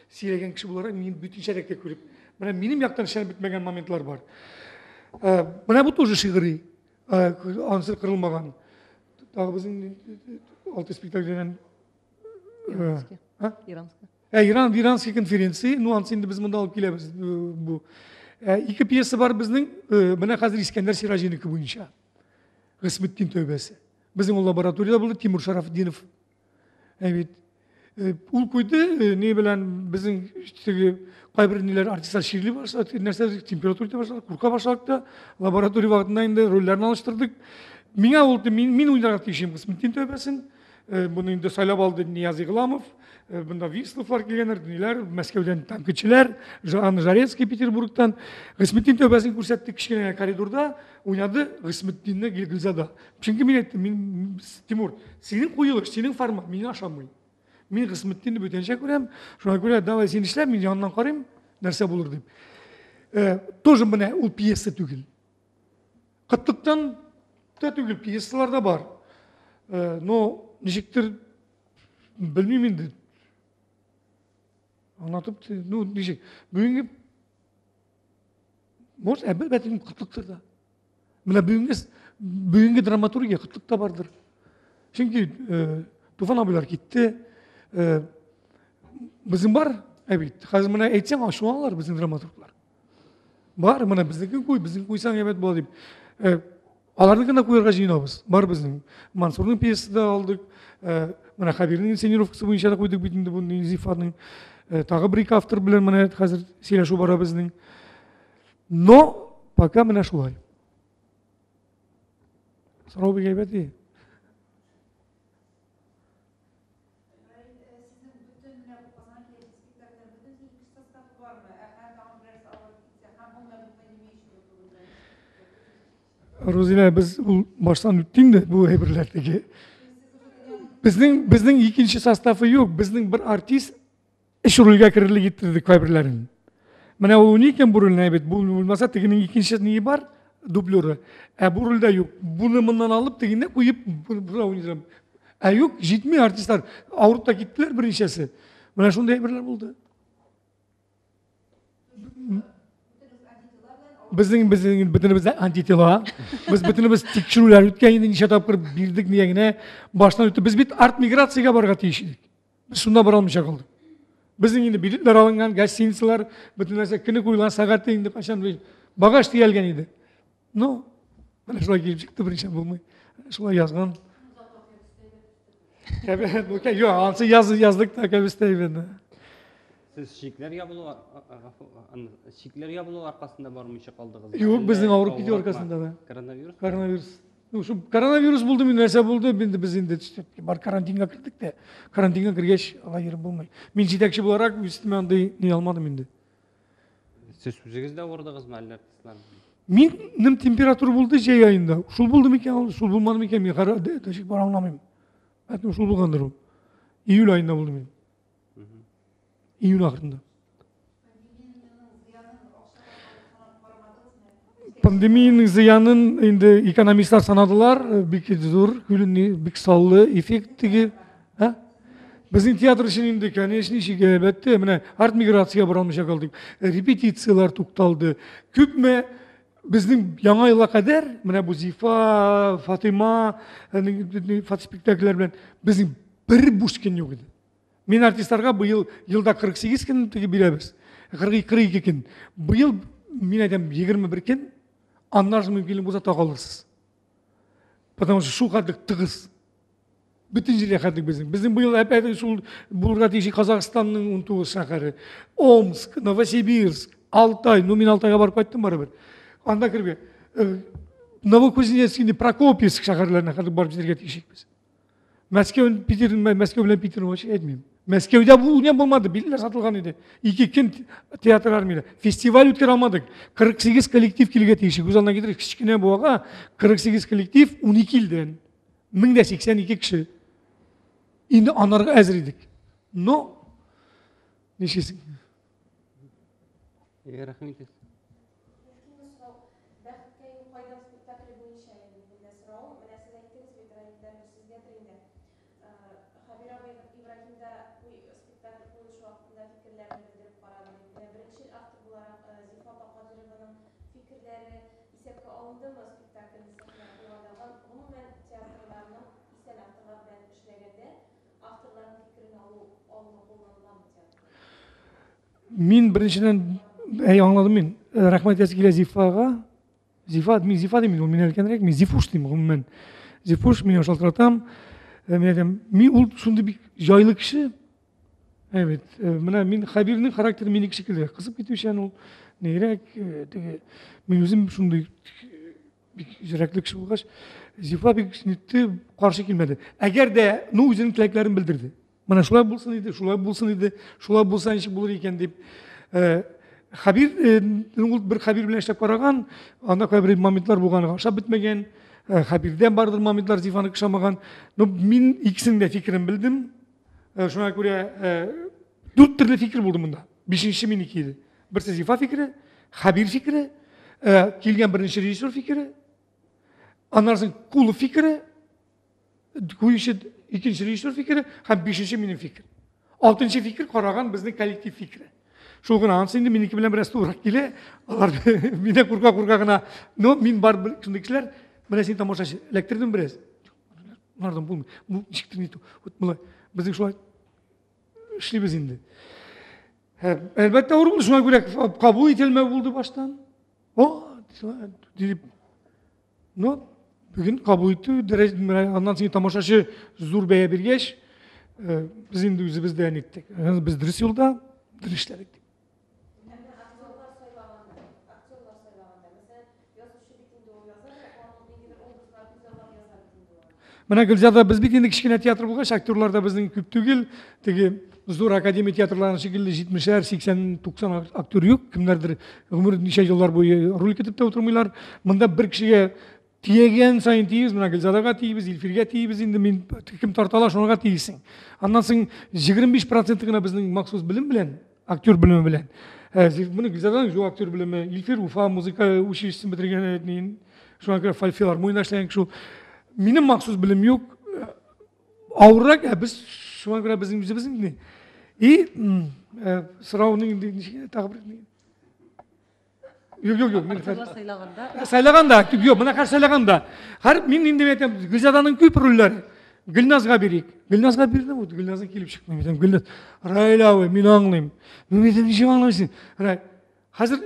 сийлеген кіші болаrak, мен бүтен шәректе көріп. Менің яқтан шәріп бітмеген моментлар бар. Мына бұл тоже шиғыры, ансыр қырылмаған. Тағы біздің алты спектакльден Иранский конференция, нуансында біз мында алып келеміз. Екі пьеса бар біздің, мына қазір Искендер Сиражинікі бойынша. Ғысметтин тәубесі. Біздің ол лабораторияда болды Тимур Шарафдинов. Ол көйді, не білән біздің қайбір нелер артистар ширлі башлады, нәрселер температурите башлады, құрқа башлады, лаборатория вағытында енді рөллерін алыштырдық. Мен ойнарға текшем Ғысметтин тәубесін. Bunu indi saylab aldı Niyazi Gılamov, bunda Висловлар келгендер, нелер, Мәскеуден танкічілер, Жарецкий, Петербургтан. Ғысметтин тәубесін көрсетті кішкене коридорда, ойнады Ғысметтинні Гүлзада. Çünkü мен айттым, Тимур, сенің қойылыш, сенің формат, мені ашамай. Мен Ғысметтинді бөтенше көрем, шуна көре, давай сен ішлеп, мен жанынан қарайым, нәрсе болыр деп. Тоже міне ол пьеса түгіл. Қыттықтан да түгіл пьесалар да бар. Но нешіктер білмеймін енді анатып, нешік может әбіл бәтінің қытлықтырда. Мына бүгінгі драматургия қытлықта бардыр. Çünkü Tufan abiler gitti. Bizim бар, әбет. Қазір мына әйтсең ашу алар біздің драматургlar. Бар, мына біздің қойсаң әбет болады деп. Алардыкына көйерға жинабыз. Бар біздің. Мансурның пьесасы да алдық. Мына Хабирдің инсценировкасы бойынша да қойдық битінде бұның Зифаның. Тағы бір-екі автор білен мына қазір сөйлешу бара біздің. Но пока мына шулай. Сұрау бек әйбәт Розина, біз баштан өттің де бұл әйбірлердегі. Біздің екінші составы yok. Біздің бір артист үш рөлге кірілі кеттірдік әйбірлерін. Мына ол некен бұл рөлін әйбет. Бұл болмаса тегінің екінші неге бар? дублеры. Бу рөлдә юк. Буны моннан алып тегенә куеп бура уйнарам. Юк, җитми артистлар. Авырып та киттеләр берничәсе. Менә шундай әйберләр булды. Безнең бөтенебез антитела. Без бөтенебез тикшерүләр үткән инде ничә тапкыр бирдек нигә баштан үтте. Без бит арт миграциягә барырга тиеш идек. Без шунда бара алмыйча калдык. Безнең инде билетлар алынган, гостиницалар, бөтен нәрсә көне куелган, сәгате инде качан багаж тиялгән иде. Ну, менә шулай килеп чыкты беренче булмый. Шулай язган. Yok, ansı yazdık da kebisteydi. Siz şikler yapılı arkasında barmışa kaldınız. Yok, bizden Avrupa gidiyor arkasında da. Koronavirus? Koronavirus. Şu koronavirus buldu mu nerse buldu, biz indi bar karantinga kirdik de. Karantinga kirgeç ala yerim bulmay. Min jitekçi olarak üstüme anday ni almadım indi. Siz süzegizde oradağız mı artistlar? Min temperatur buldu jey ayında. Şul buldu mu iken, şul bulmadı mı iken, min kara taşık bar anlamayım. Hatta şul bulgandır o. İyul ayında buldum ben. İyul ahırında. Pandemiyanın ziyanın indi ekonomistler sanadılar. Bir zor, külünü, bir sallı, efektigi. Bizim tiyatro için indi, конечно, işi elbette. Art migrasiya baralmışa kaldık. Repetisiyalar tuktaldı. Küpme bizim yana yıla kadar, bu Zifa, Fatima, Fatih spektaküller bilen bizim bir buçken yok idi. Men artistlarga bu yılda 48 ken tigi bilemiz. 42 ken. Bu yıl men aytam 21 ken. Anlarız mümkünlüğü bolsa taqalırsız. Потому что şu kadar tığız. Bütün jere kadar bizim. Bizim bu yıl hep şu bulurga tişi Kazakistan'ın 19 şaharı. Omsk, Novosibirsk, Altay, men Altayga barıp qayttım barabar. Anda kirbe. Novokузнецк, Prokopiysk şaharlarına kadar barıp jerге tişik biz. Moskva bilen Peter'in hoş etmeyeyim. Moskovda bu ne bulmadı, biletler satılgan idi. İki ken teatrlar mıydı? Festival ötkür almadık. 48 kolektiv kilge tişik. Uzanına giderek kiçkine boğağa 48 kolektiv 12 ilden. 1082 kişi. Indi anarga əzridik. No. Neşesin? Rahmet et. Min birinciden anladım men. Rahmet eskiyle Zifa'ga. Zifa demeyin, o men erkenrek men Zifuş demeyin men. Zifuş men şaltıratam. Men ol şunda bir jaylı kişi. Evet. Men Habir'nin karakteri menik şekilde kızıp gitmişen ol. Neyrek men özüm şunda bir jirekli kişi bulgaç. Zifa bir sinitti karşı gelmedi. Eğer de no özünün tileklerini bildirdi. Mana şulay bulsun idi, şulay bulsan işi bulur iken deyip Habir, bir Habir bilen işlep baragan, anda koy bir momentlar bulgan, aşağı bitmegen, Habirden bardır momentlar Zifa'nı kışamagan. Min ikisinin de fikrini bildim. Şuna göre 4 türlü fikir buldum bunda. Beşinci min ikiydi. Birisi Zifa fikri, Habir fikri, kelgen birinci rejissör fikri, anlarsın Kulu fikri, kuyuşu ikinci rejissör fikri, hem beşinci minin fikri. Altıncı fikir koragan bizning kollektiv fikri. Şu gün ansı indi miniki bilen biraz tuğrak gile, alar mine kurka gına, no min bar şundakiler, bana sen tamoşaşı, elektrikten biraz. Nereden bulmuyor? Bu çıktı nito. Bizim şu an işlimiz indi. Elbette doğru buldu. Şuna göre kabul edilme buldu baştan. O, deyip, no, bugün kabul etti. Ondan sonra tamoşaşı Zurbey'e bir geç. Biz indi yüzümüz deyan ettik. Biz dürüst yolda, dürüst işler ettik. Mana Gülzada biz bir kichkina teatr bo'lgan, aktyorlarda bizning ko'p tugil, tegi zo'r akademiya teatrlarining shekilli 70'er, 80, 90 aktyor yo'q. Kimlardir umr necha yillar bo'yi rol ketibdi o'tirmaylar. Bunda bir kishiga tiyagan sayin tiyimiz, mana Gülzadaga tiyimiz, Ilfirga tiyimiz, endi men kim tortalar shunga tiysin. Ondan so'ng 25% gina bizning maxsus bilim bilan, aktyor bilimi bilan Bunu Gülzadan'ın jo aktör bilimi, İlfer Ufa muzika училищесін бітірген дейін, şu an kadar филармония işleyen şu. Benim maksus bilim yok. Ауырақ, biz şu an kadar bizim ne? И сұрауының тағы бір Yok. Сайлағанда, yok, buna karşı сайлағанда. Har men endi aytам, Gülzadan'ın köp rollari. Gülnazga berek. Gülnazga berdim, o Gülnaz'ın kelip çıktım. Aytam, Gülnaz, Rayla, men аңлайм. Мен aytам, неше аңлайсың? Hazır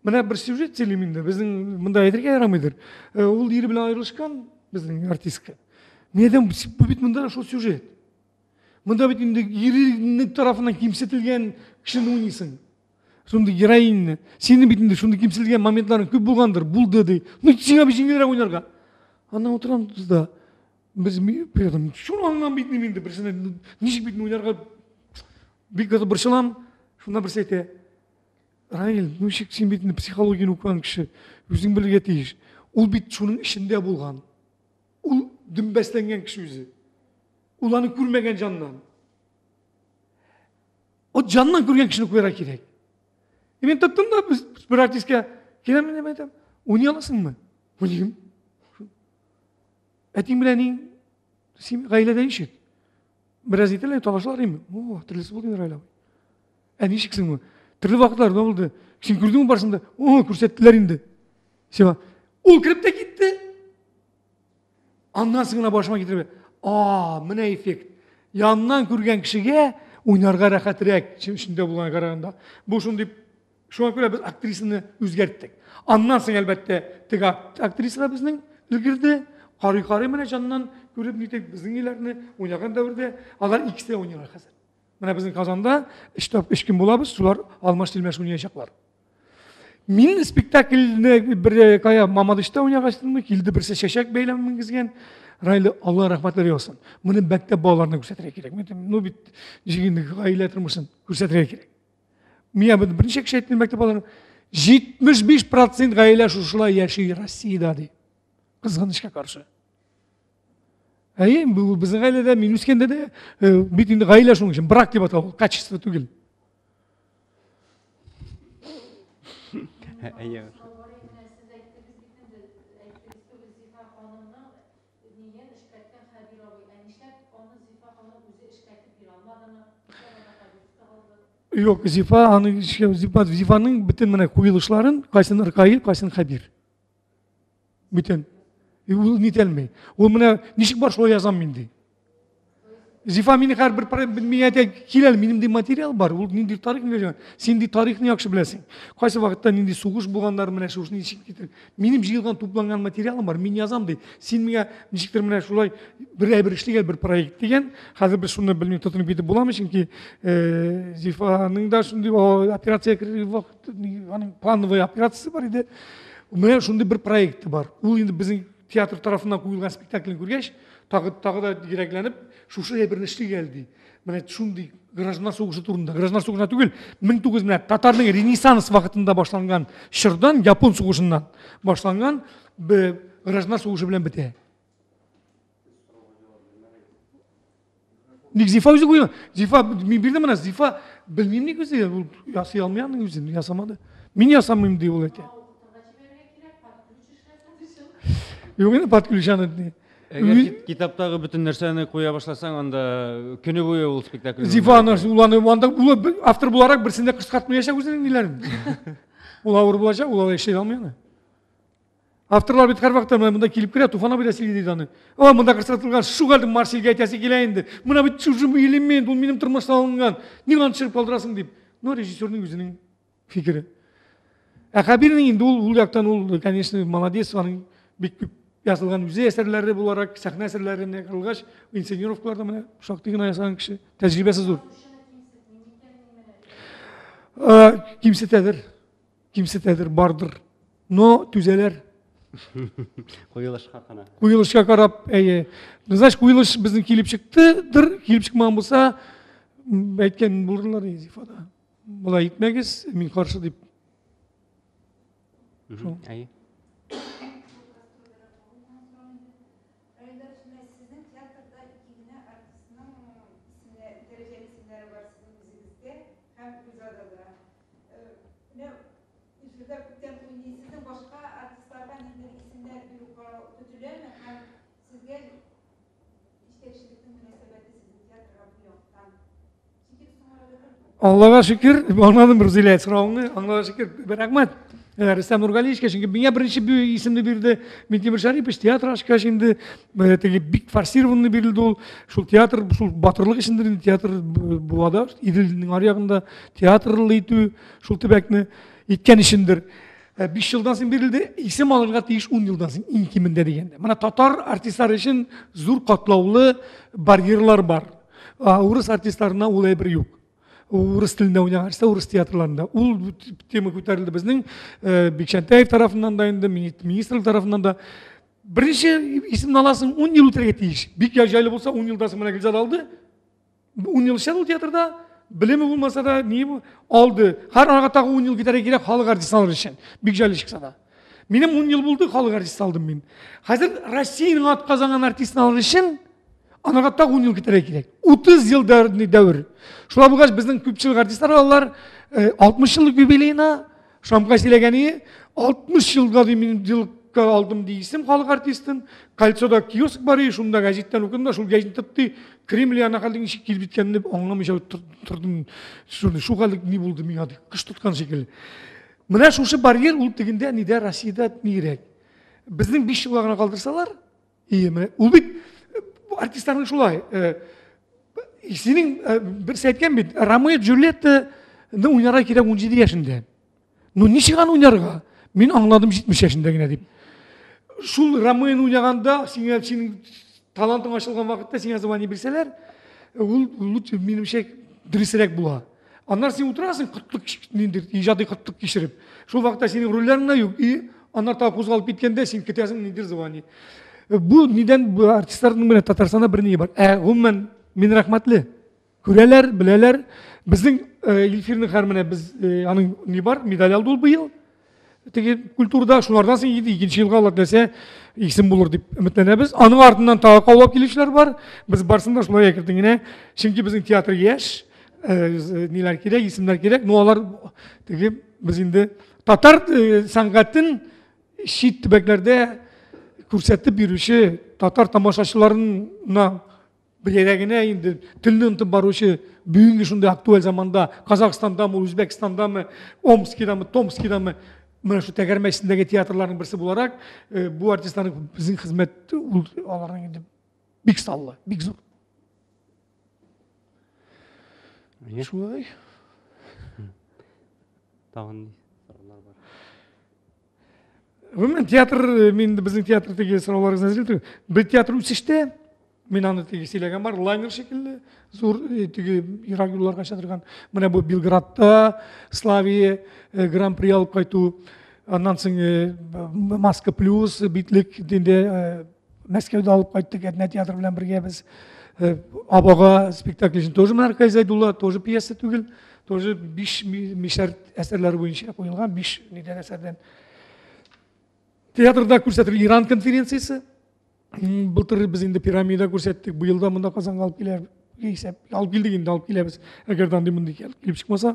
мына bir сюжет сөйлеймін. Біздің мында айтырға ярамайдыр. Ол ері білен айырылышқан, біздің артистка. Мен aytам, bu bit мында шо сюжет. Мында бит енді ерінің тарапынан кемсітілген кішіні ойнайсың. Сонда героинні. Сенің битінде шунда кемсітілген моментларын көп болғандыр. Бұл деді. Ну, сеңа бір жеңгелер ойнарға. Ана отырам тұзда. Біз пирадым. Шуны аңлам битіне менді. Бірсіне нешік битін ойнарға бекаты бір шылам. Шуна бір сәйте. Райл, ну шек сен битінде психологияны оқыған кіші. Өзің білге тейіш. Ол бит шуның ішінде болған. Ол дүмбәсленген кіші өзі. Ulanı görmegen candan. O candan görgen kişini koyara gerek. Ben tuttum da biz bir artistke gelem ne dedim. Oynayalısın mı? Oynayayım. Etin bilenin gayle değişik. Biraz iterle talaşlarım. Oh, tırlısı buldun gayle. Nişiksin mi? Tırlı vakitler ne oldu? Şimdi gördün mü barışında? Oh, körsettiler indi. Şeva. Ol kırıp da gitti. Andan sığına başıma getirme. Mına effekt. Yandan көрген кішіге ойнарға рахатырек ішінде болған қарағанда. Бұл шын деп, şu an көре біз актрисаны өзгерттік. Аннан соң әлбәтте тек актрисалар біздің үлгерді. Қарый мына жанынан көріп нетек біздің елеріне ойнаған дәуірде алар икісі ойнарға қазір. Мына біздің Қазанда үш күн болабыз, солар алмаш-телмаш ойнayacaklar. Мен спектакльні бір кая Мамадышта ойнағаштым, келді бірсе шешек бейлем мінгізген. Raylı Allah rahmetleri olsun. Bunu məktəb bağlarına göstərək gerek. No bit jigindi gaile etmişsin. Göstərək gerek. Miya bir neçə kişi etdim məktəb bağlarına. 75% gaile şuşular yaşayır Rossiyada di. Kızgınışqa karşı. Bu bizim gailede Minüskende de bitindi gaile şunun için bırak deb atau качество түгел. Yok, Zifa'nın bütün mene kuyuluşların kaysın ırkayı, kaysın habir. Bütün. Ул нителмей. Ул мына ничек бар шулай язам менде. Зифа мені қар бір мен айта келел менімде материал бар. Ул нинди тарих не сен де тарихны яхшы білесің. Қайсы вакытта нинди сугыш болгандар менә шуны ничек кетер. Менің жиылған тупланган материалым бар. Мен язам дейді. Сен миңа ничектер менә шулай бір эшлегән бір проект деген. Хәзер без шуны белмей тотынып битеп буламы чөнки Зифаның да шундый операция вакыт аның плановый операциясы бар иде. Менә шундый бір проекты бар. Ул инде безнең театр тарафынан куелган спектакльне күргәч, тагы да дирекленіп, шушы бір ішті келді. Міне шундай граждандар соғышы турында. Граждандар соғышына түгел, 1900 міне татардың Ренессанс вақытында башланған шырдан, Япон соғышынан башланған граждандар соғышы білен біте. Ник Зифа өзі қойған? Зифа, мен бердім мына, Зифа білмейм не көзі, ясай алмайанның өзін, ясамады. Мен ясамайым дей ол әте. Yok yine patkuluşanı. Eğer kitaptағы bütün нәрсені koya başlasan, onda күні бойы ол спектакль. Zifa'nın ulanı, автор bularak birisinde kıskatmayacak özünün ilerin. Ул ауыр bulacak, ул eşeği almayanı. Авторлар бит her vakta mında kelip kire tufana bir esili deydi anı. Mında kıskatılgan, şu kaldım Marsilge aytası geleyindi. Mına bit çocuğumu ilinmeyin, ул benim tırmasına alıngan. Niye çırp kaldırasın deyip. No rejissörün özünün fikri. Habirinin indi ул yaktan ул, конечно, молодец, onun yazılgan müze eserleri bularak, sahne eserlerine kırılgaç, insenirovkalarda mene uşaqtığına yasan kişi, tecrübesi zor. Kimsetedir, bardır. No tüzeler. Kuyuluşka karab, Nızaş kuyuluş bizden kelip çıktıdır, kelip çıkmağın bolsa, aytken bulurlar Zifa'da. Bula gitmegiz, min karşı deyip. Ayı. Sizге иштешиликтин мünasebeti sizin teatrga bu yoqdan fikir sunuladыр. Allah'a şükür, anladım Ruzile sırağını. Allah'a şükür, rahmet. Rüstem Nurgaliyevich'e çünkü bana birinci bir isimli bir de Mintemir Şaripovich tiyatr aşkı şimdi big farsirованный verildi ol. Şul tiyatr, şul batırlık işindir tiyatr bu ada. İdil'nin arayağında tiyatrlı itu, şul tebekni itken işindir. 5 yıldan sonra verildi, isim alırga teyiş 10 yıldan sonra inkiminde degende. Mana Tatar artistler için zor katlavlı bariyerler var. Urus artistlerine olay bir yok. Urus tilinde oynarsa Urus tiyatrolarında. Ул tema көтерілді біздің Бекшентаев тарапынан да енді министрлік тарапынан да. Бірінші есімін аласың 10 yıl өтірге тиіш. Бек жайлы болса 10 yılдан sonra мына Гүлзат алды. 10 yıl işlеді ол театрда. Білімі болмаса да не алды. Har арағаттағы 10 yıl кетер керек халық артист алыр үшін. Бек жайлы шықса да. Менің 10 yıl болды халық артист алдым мен. Қазір Россияның ат қазанған артистін алыр үшін Анағатта 10 yıl кетер керек. 30 yıl дәуір. Шула бұғаш біздің көпшілік артисттар алар 60 yıllık юбилейна Шамқа селегені 60 yılға дейін жылыққа алдым дейсім халық артистін. Кальцода киоск бар ей, шумда газеттен оқыдым, шул газет тіпті Кремль ана қалдың ішік келіп біткеніне аңламайша тұрдым. Шу қалдық не болды мен ады, қыш тұтқан шекелі. Мына шушы барьер ол дегенде неде Россияда не керек. Біздің 5 жылға ғана қалдырсалар, ол бит артисттардың шулай. Сенің бір сәйткен бит, Ромео Джульеттаны ойнарға керек 17 yaşında. Ну нешеған ойнарға? Мен аңладым 70 yaşında генә дип. Шул Ромеоны ойнағанда, сенің талантың ашылған вакытта сеңа звание берсәләр, ул минемчә дөресрәк була. Аннан сен утырасың, кытлык ниндер, иҗади кытлык кичереп. Шул вакытта синең рольләреңә юк, и аннан та кузгалып киткәндә син кетәсең ниндер звание. Bu neden bu artistlerin böyle Tatarstan'da bir niye var? Gümmen min rahmetli. Küreler, bileler. Bizim İlfir'in harmine biz anın ne var? Medal aldı ol bu yıl. Teki kültürda şunlardan sen yedi. İkinci yılga Allah dese isim bulur deyip ümitlenemiz. Anın ardından tağı kavlap gelişler var. Biz barsında şuna yakırdın yine. Çünkü bizim tiyatro yaş. Neler gerek, isimler gerek. Noalar teki biz şimdi Tatar sanatın şiit tübeklerde көрсетіп беруші татар тамашашыларына білерегіне енді тілін ұнтып барушы бүгінгі шындай актуаль заманда Қазақстанда ма, Өзбекстанда ма, Омскида ма, Томскида ма мына шу тәгәрмәсіндегі театрлардың бірісі боларак бұл артистлардың біздің қызмет олардың енді бик саллы, бик зор. Шулай. Тағын сұрағылар бар. Мен театр, мен біздің театр теге сұрауларыңыздан әзірлетіп, бір театр өсіште, мен аны теге селеген бар, лайнер шекілі, зор теге ирагуларға шатырған. Мына бұл Белградта, Славия, гран-при алып қайту, аннан соң Маска плюс, битлік, денде Мәскеуді алып қайттық, әдіне театр білен бірге біз Абаға спектаклешін тоже Мәркай Зайдулла, тоже пьеса түгіл, тоже 5 мишар әсерлері бойынша қойылған, 5 неден әсерден. Театрда көрсетілген Иран конференциясы. Былтыр біз енді пирамида көрсеттік. Бұл жылда мұнда Қазанға алып келер. Алып келдік енді алып келеміз. Әгердан демінді келіп шықмаса.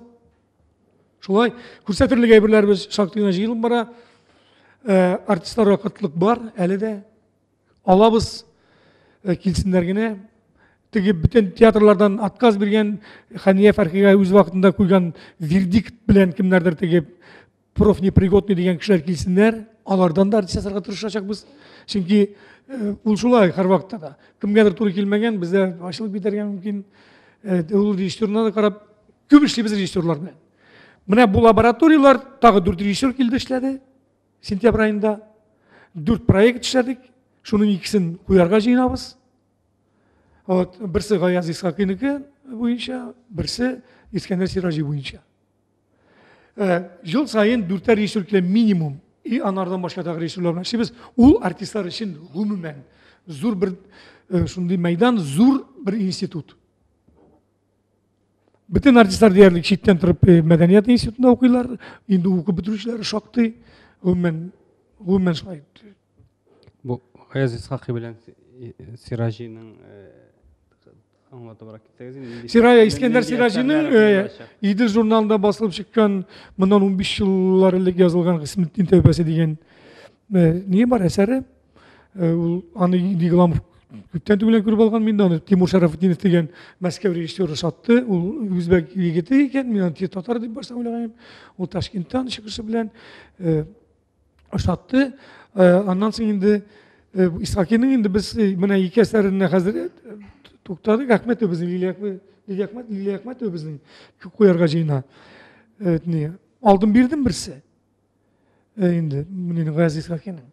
Шолай көрсетілген әйбірлер біз шақтығына жиылып бара. Артистларға қаттылық бар, әлі де. Алабыз келсіндергіне. Теге бүтін театрлардан отказ берген Хания Фархиға өз вақытында қойған вердикт білен кімдердер теге профнепригодный деген кішілер келсіндер. Алардан да артист жасарға тырышачақпыз. Çünkü бұл шулай har вакытта да. Кімгәдір туры келмеген, бізде ашылып кетерге мүмкін. Ол режиссерына да қарап, көп ішлейбіз режиссерлар белән. Менә бұл лабораториялар тағы 4 режиссер келді эшләде. Сентябрь айында 4 проект эшләдек. Шуның икесен куярга җыенабыз. Вот, берсе Гаяз Исхакыйныкы буенча, берсе Искәндәр Сиражи буенча. Жыл сайын 4 режиссер килә минимум. И анардан башка тағы режиссерлар белән эшлибез. Ул артистлар өчен гомумән зур бер шундый мәйдан, зур бер институт. Bütün артистлар диярлек читтән торып мәдәният институтында укыйлар. Инде укып бетерүчеләр шактый. Гомумән шулай. Бу Гаяз Исхакый белән Сиражиның Сирая Искәндәр Сиражиның Идел журналында басылып чыккан мондан 15 еллар элек язылган Гысметтин тәүбәсе дигән не бар әсәре. ул аны Дигламов күптән түгел күреп алган, мен аны Тимур Шарафетдинов деген Мәскәү режиссеры сатты, ул үзбәк егете икән, мен аны татар дип башта уйлаган, ул Ташкенттан чыгышы белән сатты. Аннан соң инде Исхакиның инде без менә ике әсәренә хәзер туктадык. Әхмәтов безнең Лилия Әхмәтов безнең куярга җыена. Алдын бирдем берсе. Инде менә Газиз Исхакиның.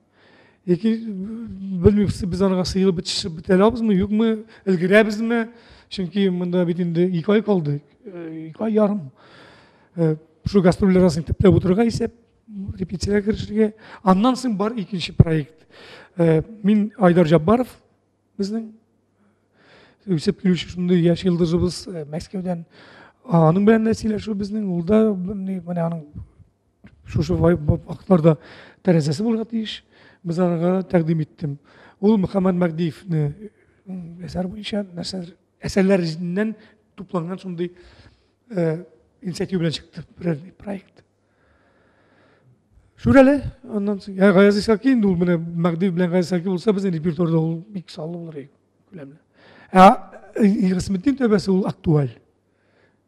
Bilmiyorum biz anaga sıyılıp bite alabızmı, yok mu, ilgirabızmı? Çünkü bunda bit indi 2 ay kaldı, 2 ay yarım. Şu gastroller arasında teple oturga ise repetisiya kirişirge. Andan soң бар ikinci proyekt. Min Aydar Jabbarov bizning Üsep Gülüş şunday yaş yıldızımız Moskvadan anın bilen nesilleşiyor bizning. Ул да mana aның şu vaqtlarda terezesi bulgat iş. Biz anaga təqdim etdim. Ул Muhammed Magdiyevni eser boyunca eserlerinden toplangan şunday inisiyatif bilen çıktı bir proyekt. Şurale ondan sonra ya Gazi Sakin ул менә Magdiyev bilen Gazi Sakin olsa bizning repertuarda ул бик саллы булыр иде. Күләмле. Гысметтин төбәсе ул актуаль.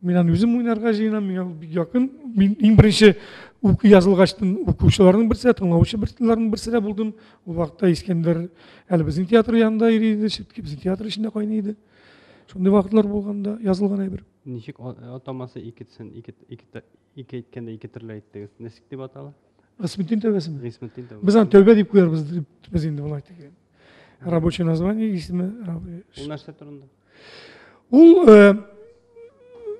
Мен аны үзем уйнарга җыенам, миңа бик якын. Мин иң беренче язылгачтын укучыларның берсе, тыңлаучы берселәрнең берсе булдым. Ул вакытта Искәндәр әле безнең театр янында иде, безнең театр эчендә кайный иде. Шундый вакытлар булганда язылган әйбер. Ничек атамасы ике әйткәндә ике төрле әйттегез. Ничек дип атала? Гысметтин төбәсеме? Гысметтин төбәсе. Без аны тәүбә дип куярбыз, без инде булай дигән. Рабочее название, исеме. Ул нәрсә турында? Ул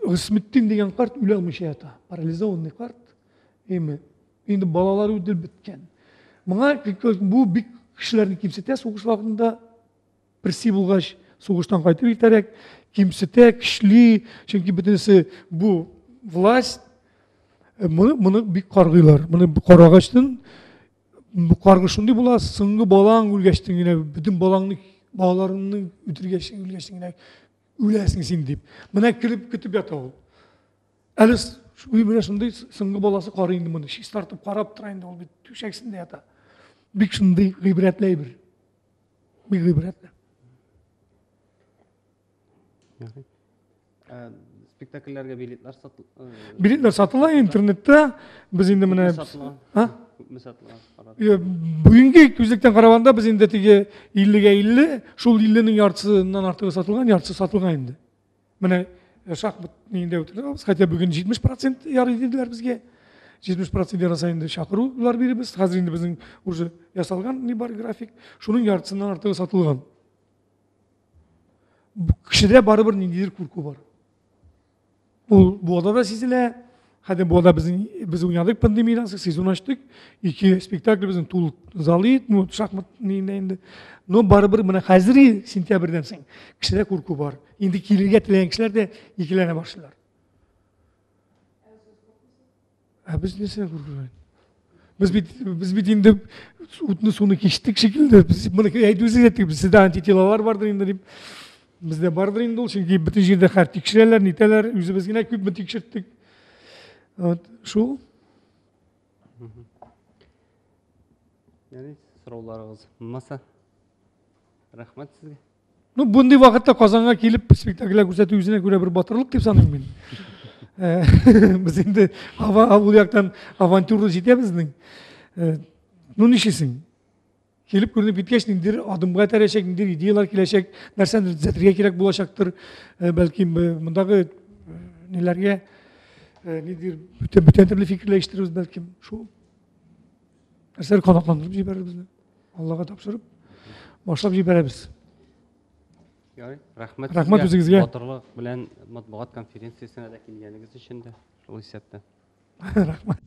Гысметтин деген карт үлә алмыйча ята. Парализованный карт. Инде балалары үдел биткән. Моңа бу бик кешеләрне кимсетә сугыш вакытында берси булгач, сугыштан кайтып итәрәк, кимсетә, кешли, чөнки бөтенесе бу власть моны бик каргыйлар. Моны карагачтын бу каргы шундый була, соңгы балаң үлгәчтен генә бүтән балаларыңны үтергәчтен генә үләсең син дип. Менә килеп көтеп ята ул. Әле менә шундый соңгы баласы карый инде моны. Шик тартып карап тора инде ул бит түшәксендә ята. Бик шундый гыйбрәтле әйбер. Бик гыйбрәтле. Спектакльләргә билетлар сатыла интернетта. Без инде менә бүгенге күзлектен караганда без инде теге 50-ге 50, шул 50-ның яртысынан артыгы сатылган, яртысы сатылган инде. Менә шахмат нинде үтүрөбүз, хотя бүгүн 70% ярый дедилер бизге. 70% яраса инде чакыруулар беребиз. Хәзер инде биздин уже ясалган не бар график, шунун яртысынан артыгы сатылган. Кишиде барыбыр ниндидир курку бар. Бу да сизиле. Hadi bu arada biz oynadık pandemiden sonra sezon açtık. 2 spektakl bizim Tulu zali, şahmat neyinde. No barabır bana hazırı sentyabrdan sonra. Kişilere korku var. Indi kilirge tileyen kişiler de ikilene başlar. Biz nesine korkuyoruz? Biz bir indi utunu sonu geçtik şekilde. Biz bunu eydüzü ettik. Bizde antitelalar vardır indi. Bizde vardır indi ol. Çünkü bütün yerde her tekşireler, niteler, yüzümüzgine küp mü tekşirttik. Şu. Yani sorularınız masa. Rahmet sizge. Bunday vaqtda Qozonga kelib spektakllar ko'rsatib o'zine ko'ra bir botirlik deb sanayman men. Biz endi bu yoqdan avantyurni jetamiz-ning. Nishsin. Kelib ko'rinib ketgach, nindir adımga tarashak, nindir ideyalar kelashak, narsalar zatirga kerak bo'lashaktır. Balki bundagi nelarga nedir bütün türlü fikirleştiririz belki şu eser kanatlandırıp jibeririz bizni. Allah'a tapşırıp başlap jibeririz. Yani rahmat o'zingizga. Botirlik bilan matbuot konferensiyasına da kelganingiz uchun de şol hissiyatda. Rahmat.